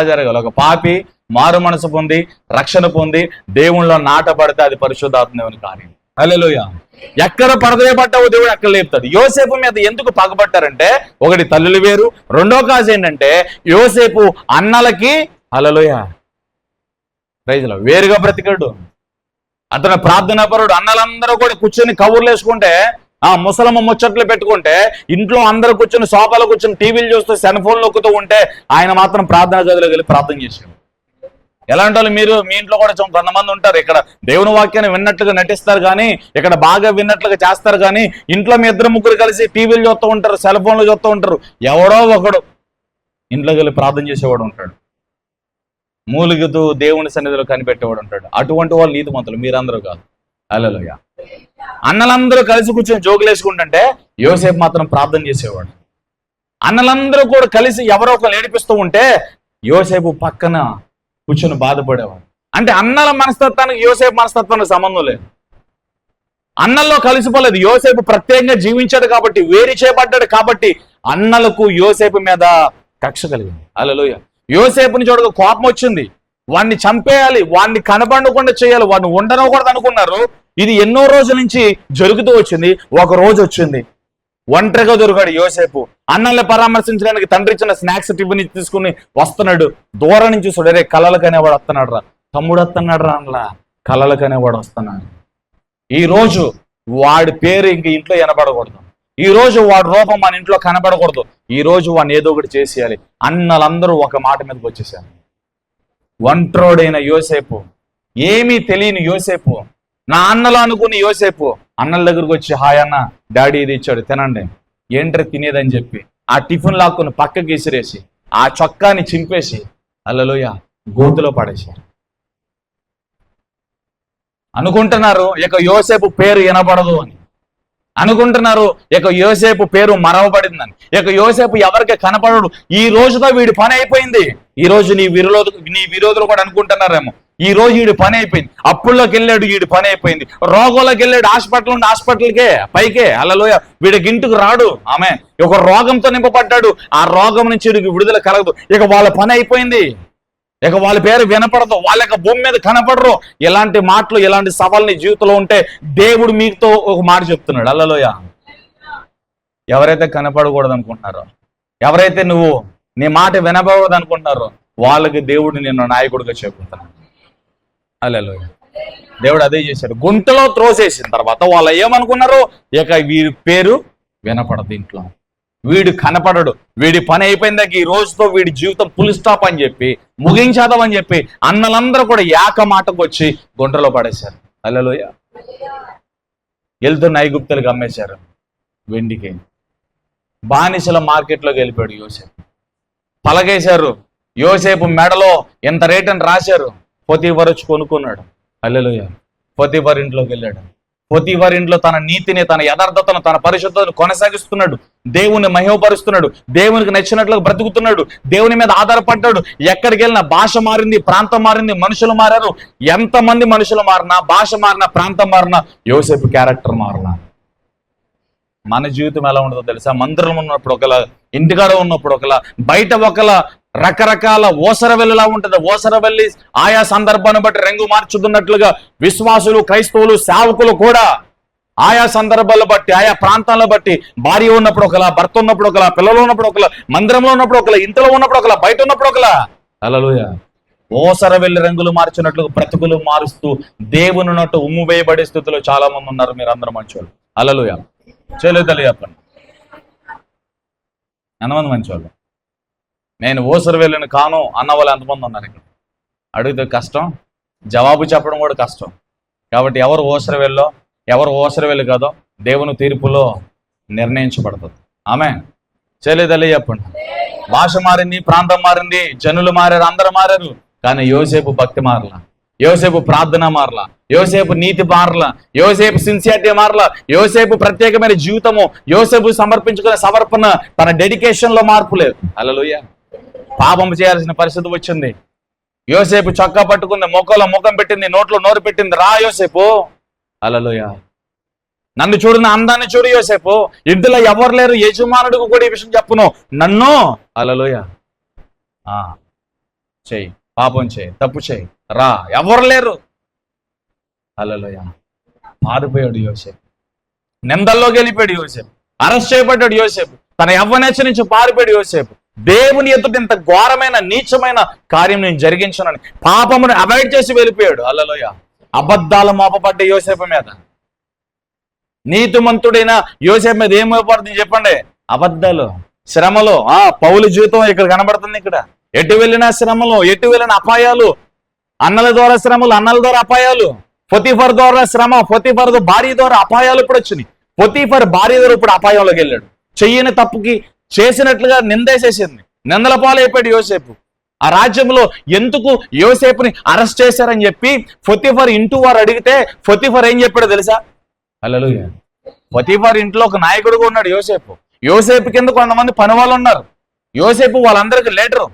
జరగాలి. ఒక పాపి మారు మనసు పొంది, రక్షణ పొంది, దేవుళ్ళలో నాటపడితే అది పరిశుద్ధాత్మ దేవుని కార్యం. హల్లెలూయా. ఎక్కడ పడదయబడ్డావో దేవుడు అక్కడ లేపుతాడు. యోసేపు మీద ఎందుకు పగబట్టారంటే, ఒకటి తల్లులు వేరు, రెండో కాజు ఏంటంటే యోసేపు అన్నలకి హల్లెలూయా ప్రైజ్లో వేరుగా బ్రతికాడు. అతను ప్రార్థనాపరుడు. అన్నలందరూ కూడా కూర్చొని కబుర్లు వేసుకుంటే, ముసలమ్మ ముచ్చట్లు పెట్టుకుంటే, ఇంట్లో అందరూ కూర్చొని సోఫాలో కూర్చొని టీవీలు చూస్తూ సెల్ ఫోన్ నొక్కుతూ ఉంటే ఆయన మాత్రం ప్రార్థనా గదిలోకి వెళ్ళి ప్రార్థన చేశాడు. ఎలాంటి వాళ్ళు మీరు మీ ఇంట్లో కూడా కొంతమంది ఉంటారు, ఇక్కడ దేవుని వాక్యాన్ని విన్నట్లుగా నటిస్తారు కానీ, ఇక్కడ బాగా విన్నట్లుగా చేస్తారు కానీ, ఇంట్లో మీ ఇద్దరు ముగ్గురు కలిసి టీవీలు చూస్తూ ఉంటారు, సెల్ ఫోన్లు చూస్తూ ఉంటారు. ఎవడో ఒకడు ఇంట్లోకి వెళ్ళి ప్రార్థన చేసేవాడు ఉంటాడు, మూలుగుతూ దేవుని సన్నిధిలో కనిపెట్టేవాడు ఉంటాడు. అటువంటి వాళ్ళు నీతిమంతులు, మీరందరూ కాదు. హల్లెలూయా. అన్నలందరూ కలిసి కూర్చొని జోకులు వేసుకుంటుంటే యోసేపు మాత్రం ప్రార్థన చేసేవాడు. అన్నలందరూ కూడా కలిసి ఎవరో ఒకరు ఏడిపిస్తూ ఉంటే యోసేపు పక్కన కూర్చొని బాధపడేవాడు. అంటే అన్నల మనస్తత్వానికి యోసేపు మనస్తత్వానికి సంబంధం లేదు. అన్నల్లో కలిసిపోలేదు. యోసేపు ప్రత్యేకంగా జీవించాడు కాబట్టి, వేరు చేయబడ్డాడు కాబట్టి అన్నలకు యోసేపు మీద కక్ష కలిగింది. హల్లెలూయా. యోసేపుని చూడగా కోపం వచ్చింది. వాడిని చంపేయాలి, వాడిని కనబడకుండా చేయాలి, వాడిని ఉండనకూడదు అనుకున్నారు. ఇది ఎన్నో రోజుల నుంచి జరుగుతూ వచ్చింది. ఒక రోజు వచ్చింది, ఒంటరిగా దొరికాడు యోసేపు. అన్నల్ని పరామర్శించడానికి తండ్రి ఇచ్చిన స్నాక్స్ టిఫిన్ తీసుకుని వస్తున్నాడు. దూరం నుంచి చూడు, రే కలలకనేవాడు వస్తున్నాడు రా, తమ్ముడు వస్తున్నాడు రా, అలా కలలకనేవాడు వస్తున్నాడు. ఈ రోజు వాడి పేరు ఇంక ఇంట్లో వినబడకూడదు. ఈ రోజు వాడి రూపం మన ఇంట్లో కనబడకూడదు. ఈ రోజు వాడిని ఏదో ఒకటి చేసేయాలి. అన్నలందరూ ఒక మాట మీదకి వచ్చేసారు. ఒంట్రోడైన యోసేపు, ఏమీ తెలియని యోసేపు, నా అన్నలు అనుకుని యోసేపు అన్నల దగ్గరకు వచ్చి, హాయ్ అన్న, డాడీ ఇది ఇచ్చాడు తినండి. ఏంట్రా తినేదని చెప్పి ఆ టిఫిన్ లాక్కుని పక్కకి విసిరేసి ఆ చొక్కాని చింపేసి హల్లెలూయా గోతులో పడేశారు. అనుకుంటున్నారు ఇక యోసేపు పేరు వినబడదు అని, అనుకుంటున్నారు ఇక యోసేపు పేరు మరవబడిందని, ఇక యోసేపు ఎవరికి కనపడడు. ఈ రోజుతో వీడి పని అయిపోయింది. ఈ రోజు నీ విరోధులు కూడా అనుకుంటున్నారేమో, ఈ రోజు వీడి పని అయిపోయింది. అప్పుల్లోకి వెళ్ళాడు, వీడి పని అయిపోయింది. రోగంలోకి వెళ్ళాడు, హాస్పిటల్ నుండి హాస్పిటల్కే పైకే హల్లెలూయా. వీడికి ఇంటికి రాడు. ఆమె ఒక రోగంతో నింపబడ్డాడు. ఆ రోగం నుంచి వీడికి విడుదల కలగదు. ఇక వాళ్ళ పని అయిపోయింది. ఇక వాళ్ళ పేరు వినపడదు, వాళ్ళ యొక్క భూమి మీద కనపడరు. ఇలాంటి మాటలు, ఇలాంటి సవాళ్ళని జీవితంలో ఉంటే దేవుడు మీతో ఒక మాట చెప్తున్నాడు. హల్లెలూయా. ఎవరైతే కనపడకూడదు అనుకుంటున్నారో, ఎవరైతే నువ్వు నీ మాట వినబడదు అనుకుంటున్నారో, వాళ్ళకి దేవుడు నిన్ను నాయకుడిగా చెబుతున్నాడు. హల్లెలూయా. దేవుడు అదే చేశాడు. గుంటలో త్రోసేసిన తర్వాత వాళ్ళు ఏమనుకున్నారు, ఇక వీడి పేరు వినపడదు ఇంట్లో, వీడు కనపడడు, వీడి పని అయిపోయిందాక ఈ రోజుతో వీడి జీవితం ఫుల్ స్టాప్ అని చెప్పి ముగించేద్దామని చెప్పి అన్నలందరూ కూడా ఏక మాటకు వచ్చి గుంటలో పడేశారు. హల్లెలూయా. వెళ్తున్న ఐగుప్తులకు అమ్మేశారు వెండికి. బానిసల మార్కెట్లోకి వెళ్ళిపోయాడు యోసేపు. పలగేశారు. యోసేపు మెడలో ఎంత రేట్ అని రాశారు. పోతీఫరు వచ్చి కొనుక్కున్నాడు. హల్లెలూయా. పోతీఫరు ఇంట్లోకి వెళ్ళాడు. పోతీఫరు ఇంట్లో తన నీతిని, తన యథార్థతను, తన పరిశుద్ధతను కొనసాగిస్తున్నాడు. దేవుని మహిమపరుస్తున్నాడు. దేవునికి నచ్చినట్లుగా బ్రతుకుతున్నాడు. దేవుని మీద ఆధారపడ్డాడు. ఎక్కడికి వెళ్ళినా భాష మారింది, ప్రాంతం మారింది, మనుషులు మారారు. ఎంతమంది మనుషులు మారినా, భాష మారినా, ప్రాంతం మారినా, యోసేపు క్యారెక్టర్ మారినా. మన జీవితం ఎలా ఉంటుందో తెలుసా? మందిరంలో ఉన్నప్పుడు ఒకలా, ఇంటికాడ ఉన్నప్పుడు ఒకలా, బయట ఒకలా, రకరకాల ఓసరవెల్లిలా ఉంటుంది. ఓసరవెల్లి ఆయా సందర్భాన్ని బట్టి రంగు మార్చుతున్నట్లుగా విశ్వాసులు, క్రైస్తవులు, సేవకులు కూడా ఆయా సందర్భాలను బట్టి, ఆయా ప్రాంతాలను బట్టి, భార్య ఉన్నప్పుడు ఒకలా, భర్త ఉన్నప్పుడు ఒకలా, పిల్లలు ఉన్నప్పుడు ఒకలా, మందిరంలో ఉన్నప్పుడు ఒకలా, ఇంట్లో ఉన్నప్పుడు ఒకలా, బయట ఉన్నప్పుడు ఒకలా. హల్లెలూయా. ఓసరవెల్లి రంగులు మార్చినట్లుగా బ్రతుకులు మారుస్తూ దేవుని నట్టు ఉమ్ము వేయబడే స్థితిలో చాలా మంది ఉన్నారు. మీరు అందరూ మంచివాళ్ళు. హల్లెలూయా. చేయలేదు చెప్పండి. ఎంతమంది మంచివాళ్ళు? నేను ఓసరవెల్లిని కాను అన్న వాళ్ళు ఎంతమంది ఉన్నారు ఇక్కడ? అడిగితే కష్టం, జవాబు చెప్పడం కూడా కష్టం. కాబట్టి ఎవరు ఓసరవెల్లో, ఎవరు ఓసరవెల్లి కాదో దేవుని తీర్పులో నిర్ణయించబడుతుంది. ఆమె చేయలేదలే చెప్పండి. భాష మారింది, ప్రాంతం మారింది, జనులు మారారు, అందరూ మారారు. కానీ యోసేపు భక్తి మారలా, యోసేపు ప్రార్థన మారలా, యోసేపు నీతి మారలా, యోసేపు సిన్సియారిటీ మారలా, యోసేపు ప్రత్యేకమైన జీవితము, యోసేపు సమర్పించుకునే సమర్పణ, తన డెడికేషన్ లో మార్పు లేదు. హల్లెలూయా. పాపం చేయాల్సిన పరిస్థితి వచ్చింది. యోసేపు చొక్కా పట్టుకుంది, మొక్కలో ముఖం పెట్టింది, నోట్లో నోరు పెట్టింది. రా యోసేపు. హల్లెలూయా. నన్ను చూడు, నా అందాన్ని చూడు యోసేపు. ఇందులో ఎవరు లేరు, యజమానుడికి కూడా ఈ విషయం చెప్పును, నన్ను. హల్లెలూయా. చెయ్యి, పాపం చేయి, తప్పు చేయి, రా, ఎవరు లేరు. హల్లెలూయా. పారిపోయాడు యోసేపు, నిందల్లోకి వెళ్ళిపోయాడు యోసేపు, అరెస్ట్ చేయబడ్డాడు యోసేపు, తన యవ్వనేచ్చ నుంచి పారిపోయాడు యోసేపు. దేవుని ఎదుట ఇంత ఘోరమైన నీచమైన కార్యం నేను జరిగించానని పాపమును అవాయిడ్ చేసి వెళ్ళిపోయాడు. హల్లెలూయ. అబద్ధాలు మోపబడ్డ యోసేపు మీద, నీతిమంతుడైన యోసేపు మీద ఏం మోపడుతుంది చెప్పండి? అబద్ధాలు, శ్రమలు. పౌలు జీవితం ఇక్కడ కనబడుతుంది. ఇక్కడ ఎటు వెళ్ళిన శ్రమలు, ఎటు వెళ్ళిన అపాయాలు, అన్నల ద్వారా శ్రమలు, అన్నల ద్వారా అపాయాలు, పొతిఫర్ ద్వారా శ్రమ, పొతిఫర్ భార్య ద్వారా అపాయాలు ఇప్పుడు వచ్చినాయి. పొతిఫర్ భార్య ద్వారా ఇప్పుడు అపాయంలోకి వెళ్ళాడు. చెయ్యని తప్పుకి చేసినట్లుగా నిందేసేసింది, నిందల పాలైపోయాడు యోసేపు. ఆ రాజ్యంలో ఎందుకు యోసేపుని అరెస్ట్ చేశారని చెప్పి పొతిఫర్ ఇంటూ వారు అడిగితే పొతిఫర్ ఏం చెప్పాడో తెలుసా? హల్లెలూయా. పొతిఫర్ ఇంట్లో ఒక నాయకుడుగా ఉన్నాడు యోసేపు. యోసేపు కింద కొంతమంది పని వాళ్ళు ఉన్నారు. యోసేపు వాళ్ళందరికీ లీడరు.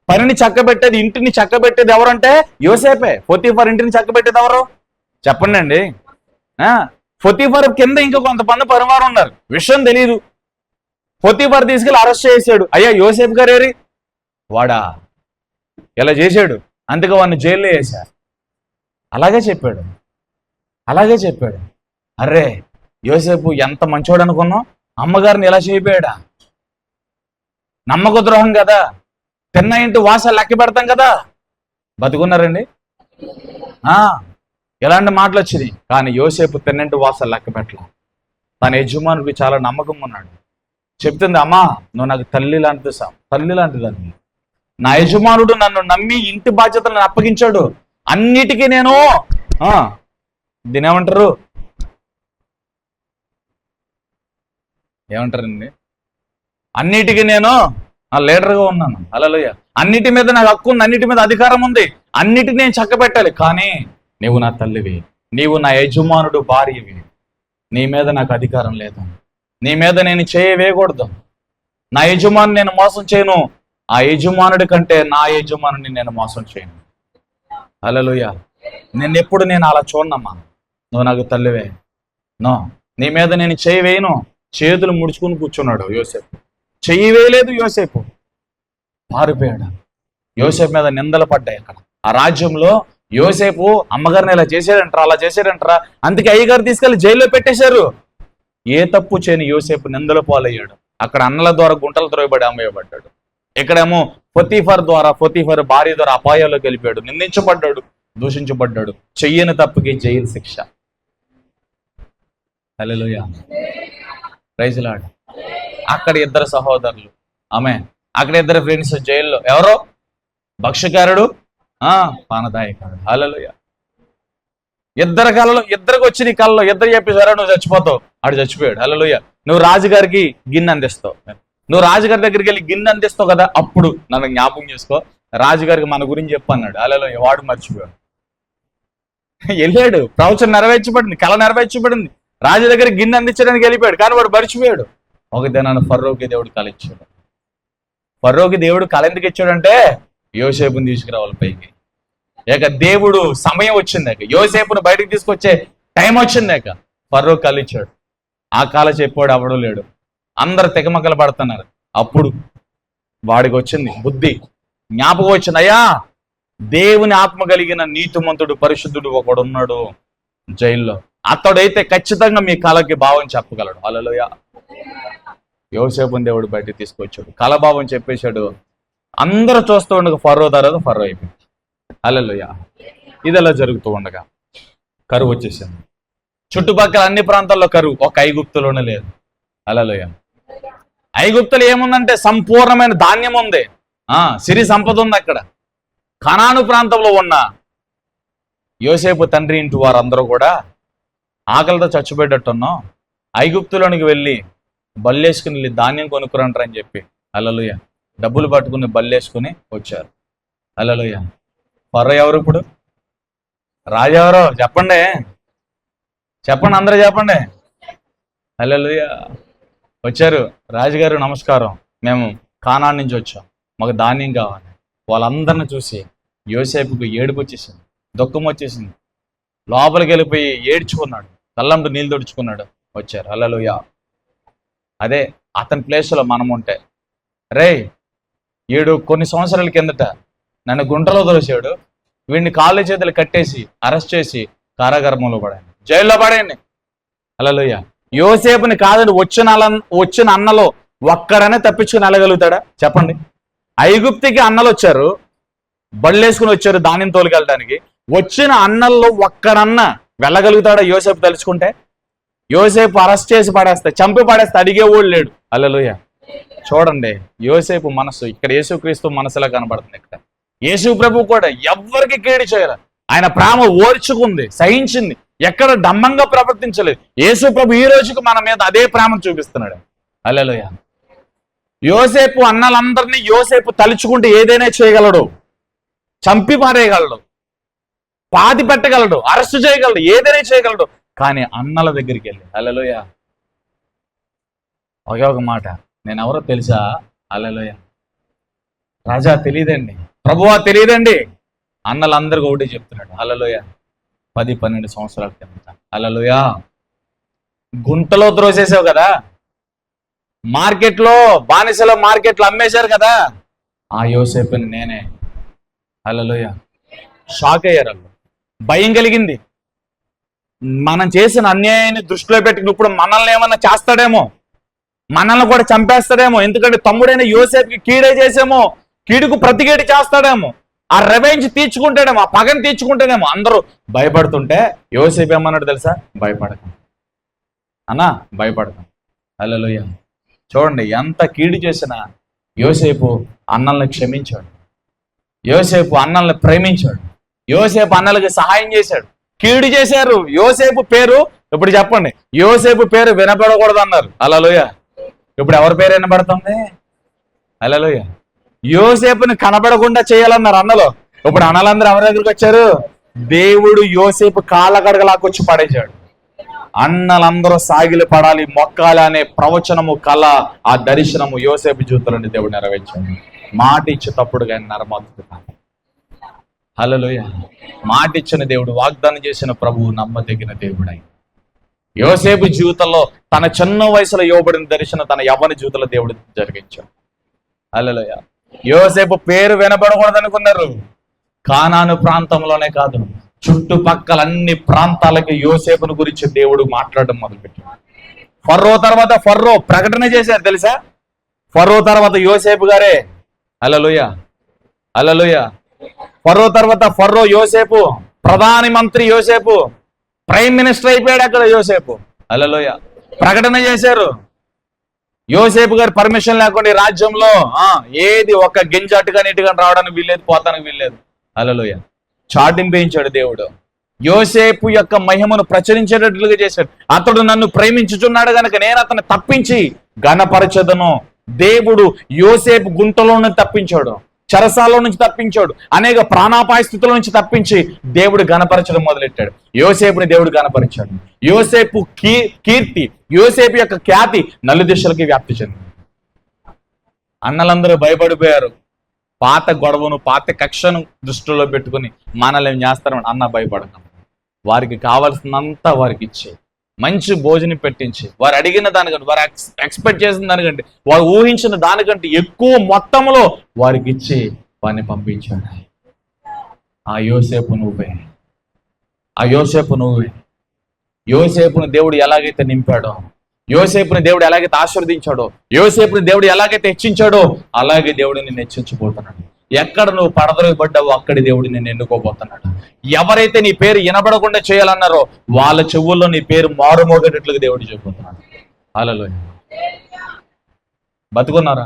పనిని చక్కబెట్టేది, ఇంటిని చక్కబెట్టేది ఎవరంటే యోసేపే. పొతిఫర్ ఇంటిని చక్కబెట్టేది ఎవరు చెప్పండి అండి? పొతిఫర్ కింద ఇంకా కొంతమంది పనివారు ఉన్నారు. విషయం తెలియదు. పొతిఫర్ తీసుకెళ్ళి అరెస్ట్ చేశాడు. అయ్యా యోసేపు గారు ఏరి? వాడా ఇలా చేశాడు, అందుకే వాడిని జైల్లో వేశారు. అలాగే చెప్పాడు. అర్రే యోసేపు ఎంత మంచోడు అనుకున్నావు, అమ్మగారిని ఇలా చేయిపోయాడా? నమ్మక ద్రోహం కదా, తిన్న ఇంటి వాస లెక్క పెడతాం కదా. బతుకున్నారండి? ఎలాంటి మాటలు వచ్చినాయి. కానీ యోసేపు తిన్నింటి వాస లెక్క పెట్టలే. తన యజమానుడికి చాలా నమ్మకం ఉన్నాడు. చెప్తుంది, అమ్మా నువ్వు నాకు తల్లి లాంటిదాన్ని. నా యజమానుడు నన్ను నమ్మి ఇంటి బాధ్యతలను అప్పగించాడు. అన్నిటికీ నేను దీని ఏమంటారండి, అన్నిటికీ నేను లీడర్గా ఉన్నాను. హల్లెలూయా. అన్నిటి మీద నాకు హక్కు ఉంది, అన్నిటి మీద అధికారం ఉంది, అన్నిటిని నేను చక్కబెట్టాలి. కానీ నీవు నా తల్లివి, నీవు నా యజమానుడు భార్యవి, నీ మీద నాకు అధికారం లేదు, నీ మీద నేను చేయవేయకూడదు. నా యజమాని నేను మోసం చేయను, ఆ యజమానుడి కంటే నా యజమానుని నేను మోసం చేయను. హల్లెలూయా. ఎప్పుడు నేను అలా చూడనమ్మా, నువ్వు నాకు తల్లివే, నీ మీద నేను చేయవేయను. చేతులు ముడుచుకుని కూర్చున్నాడు యోసేపు. చెయ్యి వేయలేదు యోసేపు, పారిపోయాడు. యోసేపు మీద నిందలు పడ్డాయి అక్కడ ఆ రాజ్యంలో. యోసేపు అమ్మగారిని ఇలా అలా చేశాడంటారా, అందుకే అయ్యగారు తీసుకెళ్లి జైల్లో పెట్టేశారు. ఏ తప్పు చేయని యోసేపు నిందల పాలయ్యాడు. అక్కడ అన్నల ద్వారా గుంటలు త్రోయబడి అమ్మేయబడ్డాడు. ఇక్కడేమో పొతిఫర్ భార్య ద్వారా అపాయాల్లోకి వెళ్ళిపోయాడు, నిందించబడ్డాడు, దూషించబడ్డాడు. చెయ్యని తప్పుకి జైలు శిక్ష. హల్లెలూయా. Praise Lord. అక్కడ ఇద్దరు సహోదరులు, అక్కడ ఇద్దరు ఫ్రెండ్స్ జైల్లో. ఎవరో భక్ష్యకారుడు, పానదాయకారుడు. హల్లెలూయా. ఇద్దరికి వచ్చి నీ కళ్ళలో ఇద్దరు చెప్పేసారా నువ్వు చచ్చిపోతావు, ఆడు చచ్చిపోయాడు. హల్లెలూయా. నువ్వు రాజుగారికి గిన్నె అందిస్తావు, నువ్వు రాజుగారి దగ్గరికి వెళ్ళి గిన్నె అందిస్తావు కదా, అప్పుడు నన్ను జ్ఞాపకం చేసుకో, రాజుగారికి మన గురించి చెప్పన్నాడు. హల్లెలూయా. వాడు మర్చిపోయాడు. వెళ్ళాడు, ప్రవచనం నెరవేర్చబడింది, కళ నెరవేర్చబడింది, రాజు దగ్గర గిన్నె అందించడానికి వెళ్ళిపోయాడు. కానీ వాడు మర్చిపోయాడు. ఒక దినాన్ని ఫరోకి దేవుడు కళ ఇచ్చాడు. ఫరోకి దేవుడు కళ ఎందుకు ఇచ్చాడంటే యోసేపుని తీసుకురావాలి పైకి. ఇక దేవుడు సమయం వచ్చిందాక, యోసేపును బయటకు తీసుకొచ్చే టైం వచ్చిందాక ఫరో కళ ఇచ్చాడు. ఆ కాల చెప్పాడు అవడం లేడు, అందరు తెగమకలు పడుతున్నారు. అప్పుడు వాడికి వచ్చింది బుద్ధి, జ్ఞాపకం వచ్చింది. అయ్యా దేవుని ఆత్మ కలిగిన నీతిమంతుడు పరిశుద్ధుడు ఒకడున్నాడు జైల్లో, అతడైతే ఖచ్చితంగా మీ కళకి భావం చెప్పగలడు. హల్లెలూయా. యోసేపుని దేవుడు బయటకు తీసుకొచ్చాడు, కళభావం చెప్పేశాడు. అందరూ చూస్తూ ఉండగా ఫరో తర్వాత ఫరో అయిపోయింది. హల్లెలూయా. ఇది ఎలా జరుగుతూ ఉండగా కరువు వచ్చేసింది. చుట్టుపక్కల అన్ని ప్రాంతాల్లో కరువు, ఒక ఐగుప్తులోనే లేదు. హల్లెలూయా. ఐగుప్తులు ఏముందంటే సంపూర్ణమైన ధాన్యం ఉంది, సిరి సంపద ఉంది. అక్కడ కనాను ప్రాంతంలో ఉన్న యోసేపు తండ్రి ఇంటి వారందరూ కూడా ఆకలితో చచ్చిపోయేటట్టున్నాం, ఐగుప్తులోనికి వెళ్ళి బల్లేసుకుని వెళ్ళి ధాన్యం కొనుక్కురంటారని చెప్పి హల్లెలూయా డబ్బులు పట్టుకుని బల్లేసుకుని వచ్చారు. హల్లెలూయా. ఫరో ఎవరు ఇప్పుడు? రాజు ఎవరో చెప్పండి, అందరూ చెప్పండి. హల్లెలూయా. వచ్చారు, రాజుగారు నమస్కారం, మేము కానాన్ నుంచి వచ్చాం, మాకు ధాన్యం కావాలి. వాళ్ళందరిని చూసి యోసేపుకు ఏడుపు వచ్చేసింది, దుఃఖం వచ్చేసింది. లోపలికి వెళ్ళిపోయి ఏడ్చుకున్నాడు, కళ్ళంటూ నీళ్ళు తుడుచుకున్నాడు. వచ్చారు. హల్లెలూయా. అదే అతని ప్లేస్లో మనం ఉంటే, రే కొన్ని సంవత్సరాల కిందట నన్ను గుంటలో తోసాడు, వీడిని కాళ్ళు చేతులు కట్టేసి అరెస్ట్ చేసి కారాగారంలో పడాను, జైల్లో పడేయండి. హల్లెలూయా. యోసేపుని కాదండి, వచ్చిన అన్నలో ఒక్కడనే తప్పించుకుని వెళ్ళగలుగుతాడా చెప్పండి? ఐగుప్తికి అన్నలు వచ్చారు, బళ్ళేసుకుని వచ్చారు ధాన్యం తోలుకెళ్ళడానికి. వచ్చిన అన్నల్లో ఒక్కడన్న వెళ్ళగలుగుతాడా యోసేపు తలుచుకుంటే? యోసేపు అరెస్ట్ చేసి పడేస్తే, చంపి పడేస్తే అడిగేవాడు లేడు. హల్లెలూయా. చూడండి యోసేపు మనసు ఇక్కడ యేసుక్రీస్తు మనసులా కనబడుతుంది. ఇక్కడ యేసు ప్రభు కూడా ఎవ్వరికి కేడి చేయరు. ఆయన ప్రేమ ఓర్చుకుంది, సహించింది, ఎక్కడ డమ్మంగా ప్రవర్తించలేదు. యేసు ప్రభు ఈ రోజుకు మన మీద అదే ప్రేమను చూపిస్తున్నాడు. హల్లెలూయా. యోసేపు అన్నలందరినీ యోసేపు తలుచుకుంటే ఏదైనా చేయగలడు, చంపి పారేయగలడు, పాతి పెట్టగలడు, అరెస్ట్ చేయగలడు, ఏదైనా చేయగలడు. కానీ అన్నల దగ్గరికి వెళ్ళి, హల్లెలూయా, ఒకే ఒక మాట, నేను ఎవరో తెలుసా? హల్లెలూయా. రాజా తెలియదండి, ప్రభువా తెలియదండి. అన్నలందరికీ ఒకటి చెప్తున్నాడు. హల్లెలూయా. 10-12 సంవత్సరాల కింద, హల్లెలూయా, గుంటలో త్రోసేసావు కదా, మార్కెట్లో బానిసలో మార్కెట్లో అమ్మేశారు కదా, ఆ యోసేపుని నేనే. హల్లెలూయా. షాక్ అయ్యారు, భయం కలిగింది. మనం చేసిన అన్యాయాన్ని దృష్టిలో పెట్టుకుని ఇప్పుడు మనల్ని ఏమన్నా చేస్తాడేమో, మనల్ని కూడా చంపేస్తాడేమో. ఎందుకంటే తమ్ముడైన యోసేపుకి కీడే చేసేమో, కీడుకు ప్రతికేడి చేస్తాడేమో, ఆ రెవెంజ్ తీర్చుకుంటాడేమో, ఆ పగని తీర్చుకుంటాడేమో. అందరూ భయపడుతుంటే యోసేపు ఏమన్నాడు తెలుసా? భయపడక అన్నా, భయపడతాం. హల్లెలూయా. చూడండి, ఎంత కీడు చేసినా యోసేపు అన్నల్ని క్షమించాడు, యోసేపు అన్నల్ని ప్రేమించాడు, యోసేపు అన్నలకి సహాయం చేశాడు. కీడు చేశారు, యోసేపు పేరు ఇప్పుడు చెప్పండి, యోసేపు పేరు వినపడకూడదు అన్నారు. హల్లెలూయా. ఇప్పుడు ఎవరి పేరు వినపడుతుంది? హల్లెలూయా. యోసేపుని కనబడకుండా చేయాలన్నారు అన్నలో. ఇప్పుడు అన్నలందరూ ఎవరి దగ్గరికి వచ్చారు? దేవుడు యోసేపు కాళ్ళ కడగలాకొచ్చి పడేశాడు. అన్నలందరూ సాగిలి పడాలి, మొక్కాలి అనే ప్రవచనము, కళ, ఆ దర్శనము యోసేపు జీవితంలోని దేవుడు నెరవేర్చాడు. మాట ఇచ్చి తప్పుడు కానీ నరమాతుడు కాదు. హల్లెలూయా. మాట ఇచ్చిన దేవుడు, వాగ్దానం చేసిన ప్రభువు నమ్మదగిన దేవుడై యోసేపు జీవితంలో తన చిన్న వయసులో ఇవ్వబడిన దర్శనం తన యవ్వన జీవితంలో దేవుడు జరిగించాడు. హల్లెలూయా. యోసేపు పేరు వినబడకూడదు అనుకున్నారు. కానాను ప్రాంతంలోనే కాదు, చుట్టుపక్కల అన్ని ప్రాంతాలకి యోసేపును గురించి దేవుడు మాట్లాడడం మొదలుపెట్టాడు. ఫర్రో తర్వాత ఫర్రో ప్రకటన చేశారు తెలుసా? ఫర్రో తర్వాత యోసేపు గారే. హల్లెలూయా. హల్లెలూయా. ఫర్రో తర్వాత ఫర్రో యోసేపు, ప్రధాని మంత్రి యోసేపు, ప్రైమ్ మినిస్టర్ అయిపోయాడు అక్కడ యోసేపు. హల్లెలూయా. ప్రకటన చేశారు. యోసేపు గారి పర్మిషన్ లేకుండా ఈ రాజ్యంలో ఏది ఒక గింజ అటుగాని ఇటుగాని రావడానికి వీల్లేదు, పోతానికి వీల్లేదు. హల్లెలూయా. చాటింపేయించాడు దేవుడు. యోసేపు యొక్క మహిమను ప్రచురించేటట్లుగా చేశాడు. అతడు నన్ను ప్రేమించుచున్నాడు గనక నేను అతన్ని తప్పించి ఘనపరచదను. దేవుడు యోసేపు గుంటలో నుంచి తప్పించాడు, చెరసాలలో నుంచి తప్పించాడు, అనేక ప్రాణాపాయ స్థితుల నుంచి తప్పించి దేవుడు ఘనపరచడం మొదలెట్టాడు. యోసేపుని దేవుడు ఘనపరిచాడు. యోసేపు కీర్తి, యోసేపు యొక్క ఖ్యాతి నలుదిశలకి వ్యాప్తి చెందింది. అన్నలందరూ భయపడిపోయారు. పాత గొడవను, పాత కక్షను దృష్టిలో పెట్టుకుని మనల్ని ఏం చేస్తారని అన్న భయపడతాం. వారికి కావాల్సినంత వారికి ఇచ్చి, మంచి భోజనం పెట్టించి, వారు అడిగిన దానికంటే, వారు ఎక్స్పెక్ట్ చేసిన దానికంటే, వారు ఊహించిన దానికంటే ఎక్కువ మొత్తంలో వారికి ఇచ్చి వారిని పంపించాడు. ఆ యోసేపు నువ్వే, ఆ యోసేపు నువ్వే. యోసేపుని దేవుడు ఎలాగైతే నింపాడో, యోసేపుని దేవుడు ఎలాగైతే ఆశీర్వదించాడో, యోసేపుని దేవుడు ఎలాగైతే హెచ్చించాడో, అలాగే దేవుడు నిన్ను హెచ్చించబోతున్నాడు. ఎక్కడ నువ్వు పడద్రోయబడ్డావో అక్కడి దేవుడు నిన్ను ఎన్నుకోబోతున్నాడు. ఎవరైతే నీ పేరు వినబడకుండా చేయాలన్నారో వాళ్ళ చెవుల్లో నీ పేరు మారుమోగేటట్లుగా దేవుడు చెప్పబోతున్నాడు. హల్లెలూయా. బతుకున్నారా?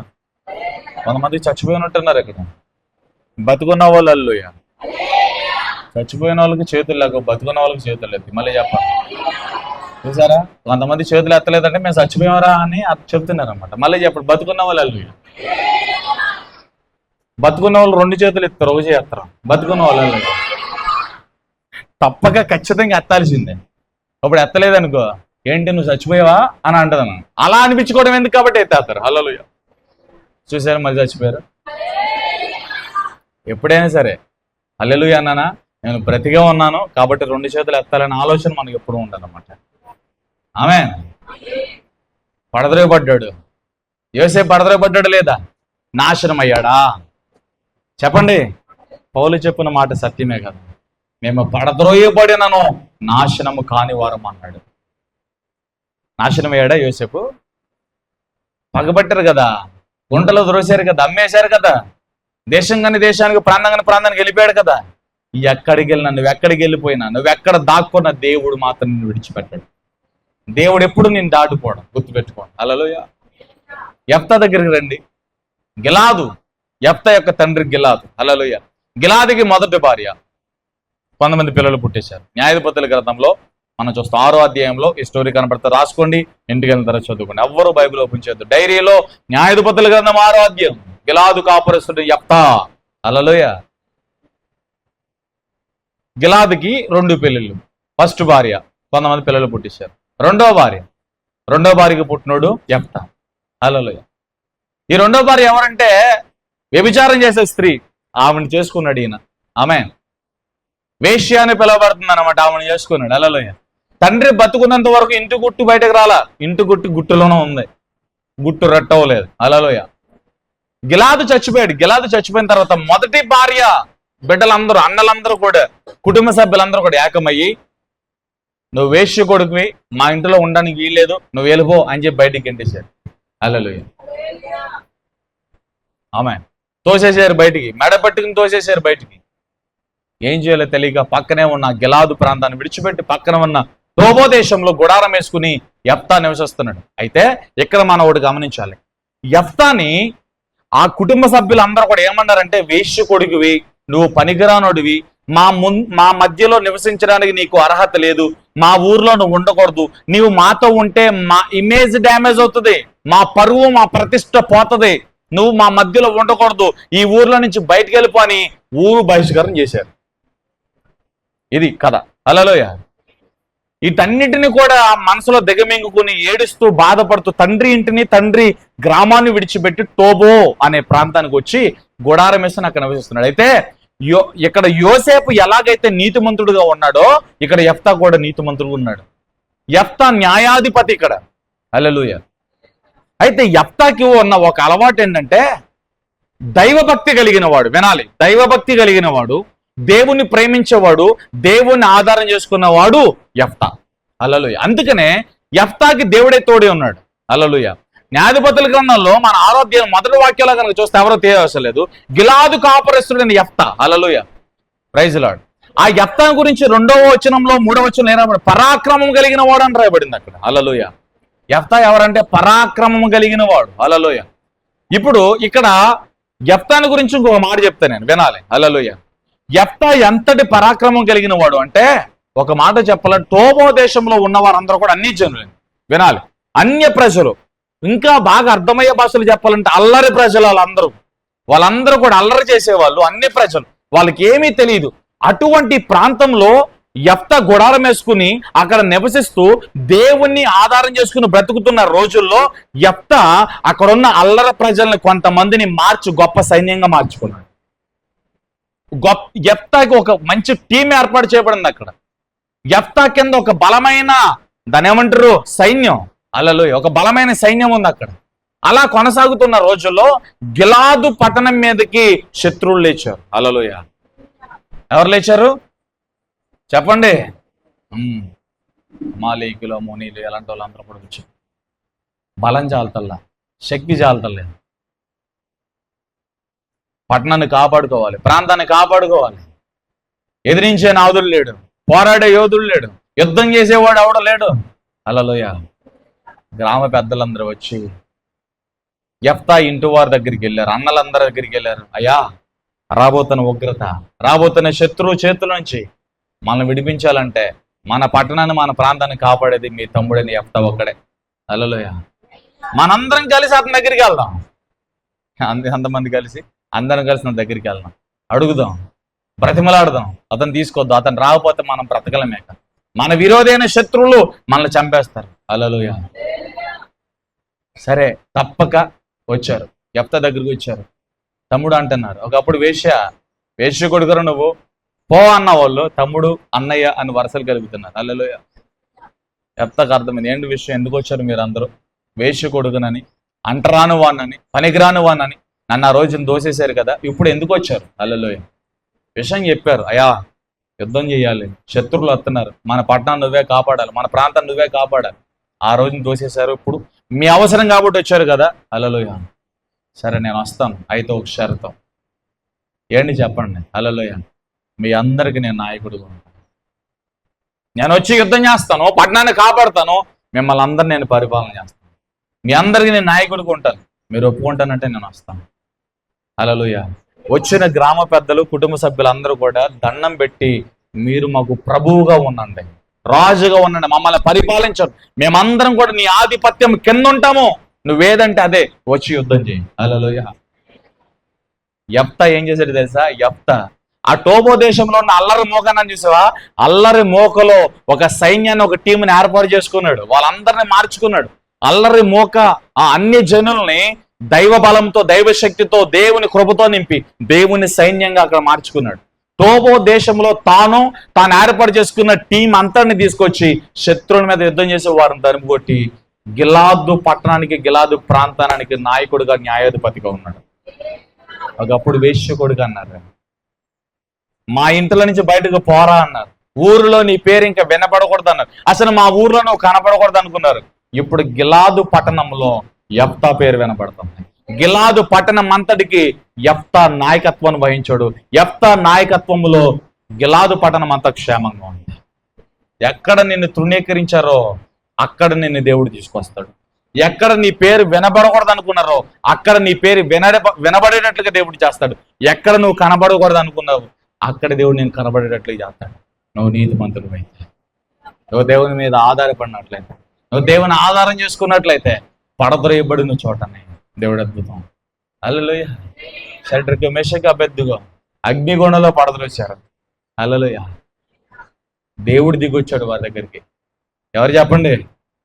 కొంతమంది చచ్చిపోయినట్టున్నారు ఇక్కడ. బతుకున్న వాళ్ళు హల్లెలూయా. చచ్చిపోయిన వాళ్ళకి చేతులు లేక, బతుకున్న వాళ్ళకి చేతులు ఎత్తి మళ్ళీ చెప్పాలి. చూసారా? కొంతమంది చేతులు ఎత్తలేదంటే మేము చచ్చిపోయారా అని చెప్తున్నారు అనమాట. మళ్ళీ చెప్పండి, బతుకున్న వాళ్ళు హల్లెలూయా. బతుకున్న వాళ్ళు 2 చేతులు ఎత్తారు, ఒక చేస్తారు. బతుకున్న వాళ్ళు తప్పక ఖచ్చితంగా ఎత్తాల్సిందే. అప్పుడు ఎత్తలేదనుకో, ఏంటి నువ్వు చచ్చిపోయావా అని అంటదను. అలా అనిపించుకోవడం ఎందుకు కాబట్టి ఎత్తేస్తారు. హల్లెలూయా. చూసారా? మళ్ళీ చచ్చిపోయారు. ఎప్పుడైనా సరే హల్లెలూయా అన్నానా, నేను బ్రతిగా ఉన్నాను కాబట్టి 2 చేతులు ఎత్తాలనే ఆలోచన మనకి ఎప్పుడు ఉండదన్నమాట. ఆమేన్. పడద్రోయబడ్డాడు యోసేపు. పడద్రోయబడ్డాడు లేదా? నాశనం అయ్యాడా? చెప్పండి. పౌలు చెప్పిన మాట సత్యమే కదా. మేము పడద్రోయబడినను నాశనము కాని వారం అన్నాడు. నాశనం అయ్యాడా యోసేపు? పగబట్టారు కదా, గుంటలో ద్రోశారు కదా, అమ్మేశారు కదా, దేశం కాని దేశానికి, ప్రాంతం కాని ప్రాంతానికి వెళ్ళిపోయాడు కదా. ఎక్కడికి వెళ్ళినా, నువ్వు ఎక్కడికి వెళ్ళిపోయినా, నువ్వు ఎక్కడ దాక్కున్న దేవుడు మాత్రం నిన్ను విడిచిపెట్టాడు. దేవుడు ఎప్పుడు నేను దాటుకోవడం గుర్తుపెట్టుకోండి. హల్లెలూయా. యెఫ్తా దగ్గరికి రండి. గిలాదు, యెఫ్తా యొక్క తండ్రి గిలాదు. హల్లెలూయా. గిలాదుకి మొదటి భార్య, 100 మంది పిల్లలు పుట్టేశారు. న్యాయాధిపతుల గ్రంథంలో మనం చూస్తాం 6వ అధ్యాయంలో ఈ స్టోరీ కనబడితే రాసుకోండి, ఇంటికి వెళ్ళిన తర్వాత చదువుకోండి. ఎవ్వరూ బైబిల్ ఓపెన్ చేయొద్దు. డైరీలో న్యాయాధిపతుల గ్రంథం 6వ అధ్యాయం, గిలాదు కాపురస్తుడు యెఫ్తా. హల్లెలూయా. గిలాదుకి 2 పెళ్ళిళ్ళు. ఫస్ట్ భార్య 100 మంది పిల్లలు పుట్టేశారు. రెండో భార్యకి పుట్టినోడు యెఫ్తా. హల్లెలూయా. ఈ రెండో భార్య ఎవరంటే వ్యభిచారం చేసే స్త్రీ. ఆమెను చేసుకున్నాడు ఈయన. ఆమె వేశ్య అని పిలువబడుతుంది అనమాట. ఆమెను చేసుకున్నాడు. హల్లెలూయా. తండ్రి బతుకున్నంత వరకు ఇంటి గుట్టు బయటకు రాలా. ఇంటి గుట్టు గుట్టులోనే ఉంది, గుట్టు రట్టవలేదు. హల్లెలూయా. గిలాదు చచ్చిపోయాడు. గిలాదు చచ్చిపోయిన తర్వాత మొదటి భార్య బిడ్డలందరూ, అన్నలందరూ కూడా, కుటుంబ సభ్యులందరూ కూడా ఏకమయ్యి, నువ్వు వేశ్య కొడుకువి, మా ఇంట్లో ఉండడానికి వీల్లేదు, నువ్వు వెళ్ళిపో అని చెప్పి బయటికి గెంటేశారు. హల్లెలూయా. ఆమె తోసేసారు బయటికి, మెడ పట్టుకుని తోసేసారు బయటికి. ఏం చేయాలో తెలియక పక్కనే ఉన్న గిలాదు ప్రాంతాన్ని విడిచిపెట్టి పక్కన ఉన్న టోబో దేశంలో గుడారం వేసుకుని యెఫ్తా నివసిస్తున్నాడు. అయితే ఇక్కడ మనం ఒకటి గమనించాలి. యెఫ్తాని ఆ కుటుంబ సభ్యులందరూ కూడా ఏమన్నారంటే, వేశ్య కొడుకువి, నువ్వు పనికిరానోడివి, మా మధ్యలో నివసించడానికి నీకు అర్హత లేదు, మా ఊర్లో నువ్వు ఉండకూడదు, నీవు మాతో ఉంటే మా ఇమేజ్ డ్యామేజ్ అవుతుంది, మా పరువు మా ప్రతిష్ట పోతుంది, నువ్వు మా మధ్యలో ఉండకూడదు, ఈ ఊర్లో నుంచి బయటకు వెళ్ళిపో అని ఊరు బహిష్కరణ చేశారు. ఇది కథ. హల్లెలూయా. వీటన్నిటిని కూడా మనసులో దిగమింగుకుని ఏడుస్తూ బాధపడుతూ తండ్రి ఇంటిని, తండ్రి గ్రామాన్ని విడిచిపెట్టి టోబో అనే ప్రాంతానికి వచ్చి గుడారం వేసుకుని అక్కడ నివసిస్తున్నాడు. అయితే ఇక్కడ యోసేపు ఎలాగైతే నీతిమంతుడుగా ఉన్నాడో, ఇక్కడ యెఫ్తా కూడా నీతిమంతుడుగా ఉన్నాడు. యెఫ్తా న్యాయాధిపతి ఇక్కడ. హల్లెలూయా. అయితే యెఫ్తాకి ఉన్న ఒక అలవాటు ఏంటంటే, దైవభక్తి కలిగిన వాడు. వినాలి, దైవభక్తి కలిగిన వాడు, దేవుణ్ణి ప్రేమించేవాడు, దేవుణ్ణి ఆధారం చేసుకున్నవాడు యెఫ్తా. హల్లెలూయా. అందుకనే యెఫ్తాకి దేవుడే తోడే ఉన్నాడు. హల్లెలూయా. న్యాయాధిపతుల గ్రంథంలో మన 6వ అధ్యాయం మొదటి వాక్యాలు కనుక చూస్తే ఎవరో తెలియవసరం లేదు, గిలాదు కాపురస్తుడైన యెఫ్తా. హల్లెలూయా. Praise lord. ఆ యెఫ్తా గురించి 2వ వచనంలో 3వ వచనంలో ఏమన్నా పరాక్రమం కలిగిన వాడు అని రాయబడింది అక్కడ. హల్లెలూయా. యెఫ్తా ఎవరంటే పరాక్రమం కలిగిన వాడు. హల్లెలూయా. ఇప్పుడు ఇక్కడ యెఫ్తాని గురించి ఇంకొక మాట చెప్తాను నేను, వినాలి. హల్లెలూయా. యెఫ్తా ఎంతటి పరాక్రమం కలిగిన వాడు అంటే, ఒక మాట చెప్పాలంటే టోబో దేశంలో ఉన్న వారందరూ కూడా అన్ని జనులు. వినాలి, అన్య ప్రజలు, ఇంకా బాగా అర్థమయ్యే భాషలు చెప్పాలంటే అల్లరి ప్రజలు. వాళ్ళందరూ కూడా అల్లరి చేసేవాళ్ళు, అన్ని ప్రజలు, వాళ్ళకి ఏమీ తెలియదు. అటువంటి ప్రాంతంలో యెఫ్తా గుడారం వేసుకుని అక్కడ నివసిస్తూ దేవుణ్ణి ఆధారం చేసుకుని బ్రతుకుతున్న రోజుల్లో యెఫ్తా అక్కడున్న అల్లరి ప్రజల్ని కొంతమందిని మార్చి గొప్ప సైన్యంగా మార్చుకున్నాడు. యెఫ్తాకి ఒక మంచి టీం ఏర్పాటు చేయబడింది అక్కడ. యెఫ్తా కింద ఒక బలమైన, దాని ఏమంటారు, సైన్యం. హల్లెలూయా. ఒక బలమైన సైన్యం ఉంది అక్కడ. అలా కొనసాగుతున్న రోజుల్లో గిలాదు పట్టణం మీదకి శత్రువులు లేచారు. హల్లెలూయా. ఎవరు లేచారు చెప్పండి? మాలీకులు, మోనీలు, ఎలాంటి వాళ్ళందరూ కూడా వచ్చారు. బలం జాలతల్లా, శక్తి జాలతలేదు. పట్టణాన్ని కాపాడుకోవాలి, ప్రాంతాన్ని కాపాడుకోవాలి. ఎదిరించే నాదుడు లేడు, పోరాడే యోధుడు లేడు, యుద్ధం చేసేవాడు ఎవడ లేడు. హల్లెలూయా. గ్రామ పెద్దలందరూ వచ్చి యెఫ్తా ఇంటి వారి దగ్గరికి వెళ్ళారు, అన్నలందరి దగ్గరికి వెళ్ళారు. అయ్యా, రాబోతున్న ఉగ్రత, రాబోతున్న శత్రువు చేతుల నుంచి మనం విడిపించాలంటే మన పట్టణాన్ని, మన ప్రాంతాన్ని కాపాడేది మీ తమ్ముడని యెఫ్తా ఒక్కడే. హల్లెలూయా. మనందరం కలిసి అతని దగ్గరికి వెళ్దాం. అంతమంది కలిసి, అందరం కలిసి నా దగ్గరికి వెళ్దాం, అడుగుదాం, బ్రతిమలాడదాం, అతను తీసుకొద్దాం. అతను రాకపోతే మనం బ్రతకలమే. మన విరోధైన శత్రువులు మనల్ని చంపేస్తారు. హల్లెలూయా. సరే, తప్పక వచ్చారు, యెఫ్తా దగ్గరికి వచ్చారు. తమ్ముడు అంటున్నారు. ఒకప్పుడు వేశ్య కొడుకురు నువ్వు, పో అన్న వాళ్ళు తమ్ముడు, అన్నయ్య అని వరుసలు కలుగుతున్నారు. హల్లెలూయా. యెఫ్తాకు అర్థమైంది, ఏంటి విషయం, ఎందుకు వచ్చారు మీరు అందరూ? వేశ్య కొడుకునని, అంటరాను వాణ్ణని, పనికిరాను వాణ్ణని నన్ను ఆ రోజున దోసేశారు కదా, ఇప్పుడు ఎందుకు వచ్చారు? హల్లెలూయా. విషయం చెప్పారు. అయ్యా, యుద్ధం చేయాలి. శత్రువులు వస్తున్నారు, మన పట్టణాన్ని నువ్వే కాపాడాలి, మన ప్రాంతాన్ని నువ్వే కాపాడాలి. ఆ రోజుని తోసేశారు. ఇప్పుడు మీ అవసరం కాబట్టి వచ్చారు కదా. హల్లెలూయా. సరే నేను వస్తాను, అయితే ఒక షరతం ఏంటి చెప్పండి. హల్లెలూయా. మీ అందరికీ నేను నాయకుడిగా ఉంటాను. నేను వచ్చి యుద్ధం చేస్తాను, పట్టణాన్ని కాపాడుతాను, మిమ్మల్ని అందరిని నేను పరిపాలన చేస్తాను, మీ అందరికీ నేను నాయకుడిగా ఉంటాను. మీరు ఒప్పుకుంటానంటే నేను వస్తాను. హల్లెలూయా. వచ్చిన గ్రామ పెద్దలు, కుటుంబ సభ్యులందరూ కూడా దండం పెట్టి, మీరు మాకు ప్రభువుగా ఉండండి, రాజుగా ఉండండి, మమ్మల్ని పరిపాలించరు, మేమందరం కూడా నీ ఆధిపత్యం కింద ఉంటాము, నువ్వేదంటే అదే, వచ్చి యుద్ధం చేయి. హల్లెలూయా. యెఫ్తా ఏం చేశాడు తెలుసా? యెఫ్తా ఆ టోబో దేశంలో ఉన్న అల్లరి మోకని చూసావా? అల్లరి మోకలో ఒక సైన్యాన్ని, ఒక టీంని ఏర్పాటు చేసుకున్నాడు, వాళ్ళందరినీ మార్చుకున్నాడు. అల్లరి మోక ఆ అన్ని జనుల్ని దైవ బలంతో, దైవ శక్తితో, దేవుని కృపతో నింపి దేవుని సైన్యంగా అక్కడ మార్చుకున్నాడు. టోబో దేశంలో తాను ఏర్పాటు చేసుకున్న టీం అంతటిని తీసుకొచ్చి శత్రువుల మీద యుద్ధం చేసే వారిని తరిమికొట్టి గిలాదు పట్టణానికి, గిలాదు ప్రాంతానికి నాయకుడిగా, న్యాయాధిపతిగా ఉన్నాడు. ఒకప్పుడు వేశ్యకుడిగా అన్నారు, మా ఇంట్లో నుంచి బయటకు పోరా అన్నారు, ఊరిలో నీ పేరు ఇంకా వినపడకూడదు అన్నారు, అసలు మా ఊర్లో నువ్వు కనపడకూడదు అనుకున్నారు. ఇప్పుడు గిలాదు పట్టణంలో యెఫ్తా పేరు వినపడుతుంది. గిలాదు పట్టణం అంతటికి యెఫ్తా నాయకత్వం వహించాడు. యెఫ్తా నాయకత్వంలో గిలాదు పట్టణం అంతా క్షేమంగా ఉంది. ఎక్కడ నిన్ను తృణీకరించారో అక్కడ నిన్ను దేవుడు తీసుకొస్తాడు. ఎక్కడ నీ పేరు వినబడకూడదు అనుకున్నారో అక్కడ నీ పేరు వినబడేటట్లుగా దేవుడు చేస్తాడు. ఎక్కడ నువ్వు కనబడకూడదు అనుకున్నావు అక్కడ దేవుడు నేను కనబడేటట్లుగా చేస్తాడు. నువ్వు నీతిమంతుడు అయితే, నువ్వు దేవుని మీద ఆధారపడినట్లయితే, నువ్వు దేవుని ఆధారం చేసుకున్నట్లయితే పడద్రోయబడిన చోటనే దేవుడు అద్భుతం. హల్లెలూయా. షడ్రకు, మెషకు, అబేద్నెగో అగ్నిగుండంలో పడద్రోశారు. హల్లెలూయా. దేవుడు దిగొచ్చాడు వారి దగ్గరికి. ఎవరు చెప్పండి?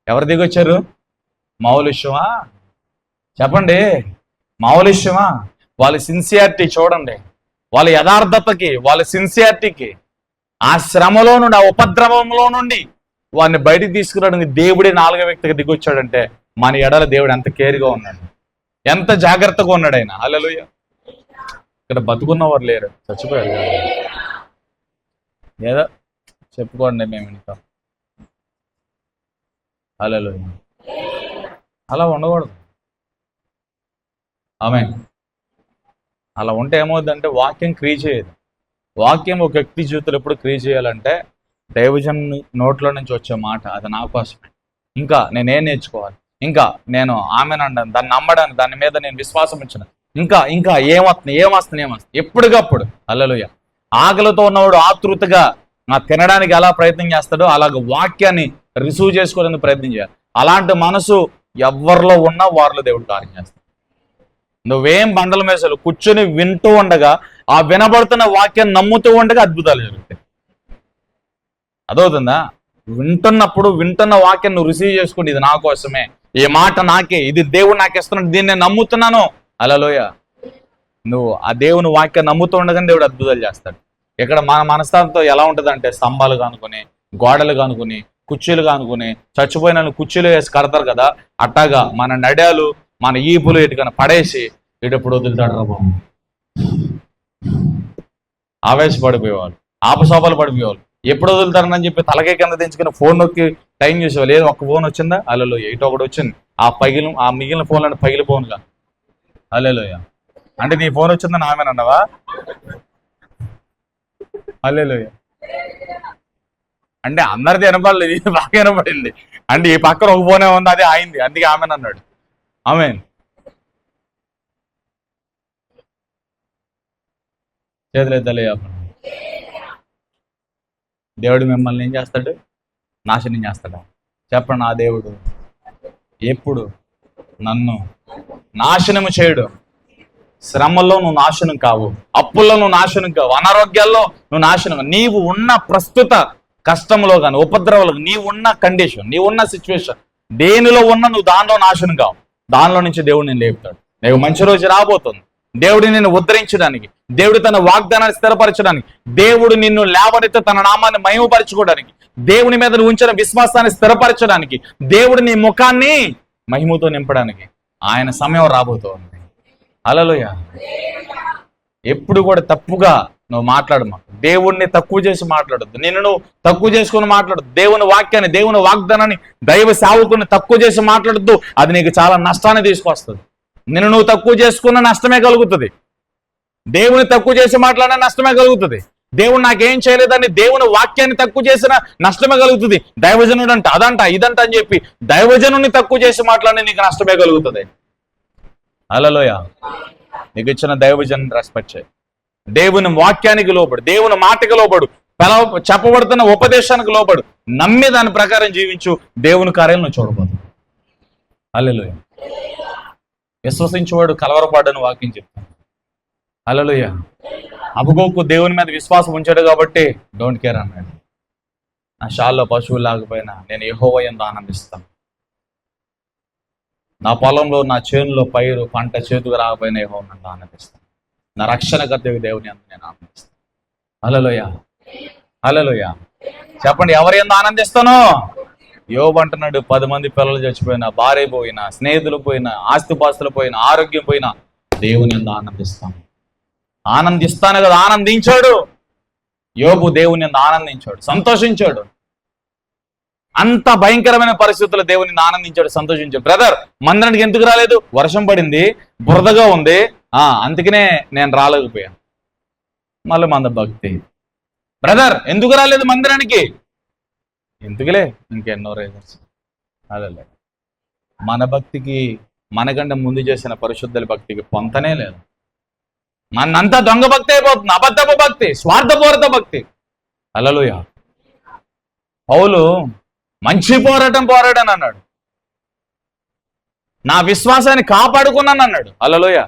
ఎవరు దిగొచ్చారు? మౌలిష్యమా? చెప్పండి, మౌలిష్యమా? వాళ్ళ సిన్సియారిటీ చూడండి, వాళ్ళ యథార్థతకి, వాళ్ళ సిన్సియారిటీకి, ఆ శ్రమలో నుండి, ఆ ఉపద్రవంలో నుండి వాడిని బయటికి తీసుకురావడానికి దేవుడే నాలుగో వ్యక్తిగా దిగొచ్చాడంటే మన ఎడల దేవుడు ఎంత కేర్గా ఉన్నాడు, ఎంత జాగ్రత్తగా ఉన్నాడు ఆయన. హల్లెలూయా. ఇక్కడ బతుకున్నవారు లేరు, చచ్చిపోయారు. ఏదో చెప్పుకోండి మేము ఇంకా. హల్లెలూయా. అలా ఉండకూడదు. ఆమేన్. అలా ఉంటే ఏమవుతుందంటే వాక్యం క్రియ చేయదు. వాక్యం ఒక వ్యక్తి జీవితంలో ఎప్పుడు క్రియ చేయాలంటే దైవజన్ నోట్లో నుంచి వచ్చే మాట, అది నా కోసమే. ఇంకా నేనేం నేర్చుకోవాలి, ఇంకా నేను ఆమెనంటాను, దాన్ని నమ్మడానికి, దాని మీద నేను విశ్వాసం ఇచ్చిన, ఇంకా ఏమొస్తుంది ఎప్పటికప్పుడు. హల్లెలూయా. ఆకలితో ఉన్నవాడు ఆతృతగా తినడానికి ఎలా ప్రయత్నం చేస్తాడో అలాగ వాక్యాన్ని రిసీవ్ చేసుకోవడానికి ప్రయత్నం చేయాలి. అలాంటి మనసు ఎవరిలో ఉన్నా వారిలో దేవుడు కార్యం చేస్తాడు. నువ్వేం బండల మేసలు కూర్చొని వింటూ ఉండగా, ఆ వినబడుతున్న వాక్యాన్ని నమ్ముతూ ఉండగా అద్భుతాలు జరుగుతాయి. అదవుతుందా? వింటున్న వాక్యాన్ని నువ్వు రిసీవ్ చేసుకుంటే ఇది నా కోసమే, ఈ మాట నాకే, ఇది దేవుడు నాకు ఇస్తున్నాడు, దీన్ని నేను నమ్ముతున్నాను. హల్లెలూయా. నువ్వు ఆ దేవుని వాక్యాన్ని నమ్ముతూ ఉండగానే దేవుడు అద్భుతాలు చేస్తాడు. ఇక్కడ మన మనస్తాంతో ఎలా ఉంటుందంటే, స్తంభాలు కానుకొని, గోడలు కానుకొని, కుర్చీలు కానుకొని, చచ్చిపోయిన కుర్చీలు వేసి కడతారు కదా, అట్టాగా మన నడ్యాలు, మన ఈపులు ఇటుకన్నా పడేసి ఇటప్పుడు వదులుతాడు రా బాబు, ఆవేశపడిపోయేవాళ్ళు, ఆపసోపాలు పడిపోయేవాళ్ళు. ఎప్పుడు వదులుతారని చెప్పి తలకే కింద తెంచుకుని ఫోన్ నొక్కి టైం చూసేవాళ్ళు. లేదు ఒక్క ఫోన్ వచ్చిందా? హల్లెలూయా. ఇటు ఒకటి వచ్చింది, ఆ మిగిలిన ఫోన్లను పగిలిపోనుగా. హల్లెలూయా. అంటే నీ ఫోన్ వచ్చిందని ఆమెనన్నావా? హల్లెలూయా. అంటే అందరిది వినపడలేదు, ఇది బాగా వినపడింది. అంటే ఈ పక్కన ఒక ఫోనే ఉంది, అది ఆయింది, అందుకే ఆమెనన్నాడు. ఆమేన్. చేతులెత్తాలి. దేవుడు మిమ్మల్ని ఏం చేస్తాడు? నాశనం చేస్తాడా? చెప్పండి. నా దేవుడు ఎప్పుడు నన్ను నాశనము చేయడు. శ్రమల్లో నువ్వు నాశనం కావు, అప్పుల్లో నువ్వు నాశనం కావు, అనారోగ్యాల్లో నువ్వు నాశనం. నీవు ఉన్న ప్రస్తుత కష్టంలో కానీ, ఉపద్రవంలో, నీవు ఉన్న కండిషన్, నీవు ఉన్న సిచ్యువేషన్ దేనిలో ఉన్నా నువ్వు దానిలో నాశనం కావు. దానిలో నుంచి దేవుడు నేను లేపుతాడు. నీకు మంచి రోజు రాబోతుంది. దేవుడు నిన్ను ఉద్ధరించడానికి, దేవుడు తన వాగ్దానాన్ని స్థిరపరచడానికి, దేవుడు నిన్ను లేవనెత్తి తన నామాన్ని మహిమపరచుకోవడానికి, దేవుని మీద నువ్వు ఉంచిన విశ్వాసాన్ని స్థిరపరచడానికి, దేవుడు నీ ముఖాన్ని మహిమతో నింపడానికి ఆయన సమయం రాబోతోంది. హల్లెలూయా. ఎప్పుడు కూడా తప్పుగా నువ్వు మాట్లాడమా, దేవుణ్ణి తక్కువ చేసి మాట్లాడద్దు, నిన్ను నువ్వు తక్కువ చేసుకుని మాట్లాడద్దు, దేవుని వాక్యాన్ని, దేవుని వాగ్దానాన్ని, దైవ సేవకుని తక్కువ చేసి మాట్లాడద్దు. అది నీకు చాలా నష్టాన్ని తీసుకొస్తుంది. నిన్ను నువ్వు తక్కువ చేసుకున్న నష్టమే కలుగుతుంది. దేవుని తక్కువ చేసి మాట్లాడిన నష్టమే కలుగుతుంది. దేవుడు నాకేం చేయలేదని దేవుని వాక్యాన్ని తక్కువ చేసిన నష్టమే కలుగుతుంది. దైవజనుడు అంట అదంట ఇదంట అని చెప్పి దైవజనుని తక్కువ చేసి మాట్లాడిన నీకు నష్టమే కలుగుతుంది. హల్లెలూయా. నీకు ఇచ్చిన దైవజనుని రెస్పెక్ట్ చేయి. దేవుని వాక్యానికి లోబడు, దేవుని మాటకి లోబడు, చెప్పబడుతున్న ఉపదేశానికి లోబడు, నమ్మి దాని ప్రకారం జీవించు. దేవుని కార్యాలను చూడబోదు. హల్లెలూయా. విశ్వసించేవాడు కలవరపడని వాక్యం చెప్తాను. హల్లెలూయా. అబగోకు దేవుని మీద విశ్వాసం ఉంచాడు కాబట్టి డోంట్ కేర్ అన్నాడు. నా షాల్లో పశువులు లేకపోయినా నేను యెహోవా యందు ఆనందిస్తాను. నా పొలంలో, నా చేనులో పైరు పంట చేతుకు రాకపోయినా యెహోవా నందు ఆనందిస్తాను. నా రక్షణకర్త దేవుని యందు నేను ఆనందిస్తాను. హల్లెలూయా. హల్లెలూయా. చెప్పండి, ఎవరి యందు ఆనందిస్తాను? యోబు అంటున్నాడు, 10 మంది పిల్లలు చచ్చిపోయినా, భార్య పోయినా, స్నేహితులు పోయినా, ఆస్తిపాస్తులు పోయినా, ఆరోగ్యం పోయినా దేవుని యందు ఆనందిస్తాను. ఆనందిస్తాను కదా, ఆనందించాడు. యోబు దేవుని యందు ఆనందించాడు, సంతోషించాడు. అంత భయంకరమైన పరిస్థితుల్లో దేవుని ఆనందించాడు, సంతోషించాడు. బ్రదర్, మందిరానికి ఎందుకు రాలేదు? వర్షం పడింది, బురదగా ఉంది, అందుకనే నేను రాలేకపోయాను. మళ్ళీ మంద భక్తి. బ్రదర్, ఎందుకు రాలేదు మందిరానికి? ఎందుకులే, ఇంకెన్నో రీజన్స్. అదే మన భక్తికి, మనకంటే ముందు చేసిన పరిశుద్ధుల భక్తికి పొంతనే లేదు. మనంతా దొంగ భక్తి అయిపోతుంది, అబద్ధపు భక్తి, స్వార్థపూరిత భక్తి. హల్లెలూయా. పౌలు మంచి పోరాటం అన్నాడు, నా విశ్వాసాన్ని కాపాడుకున్నాను అన్నాడు. హల్లెలూయా.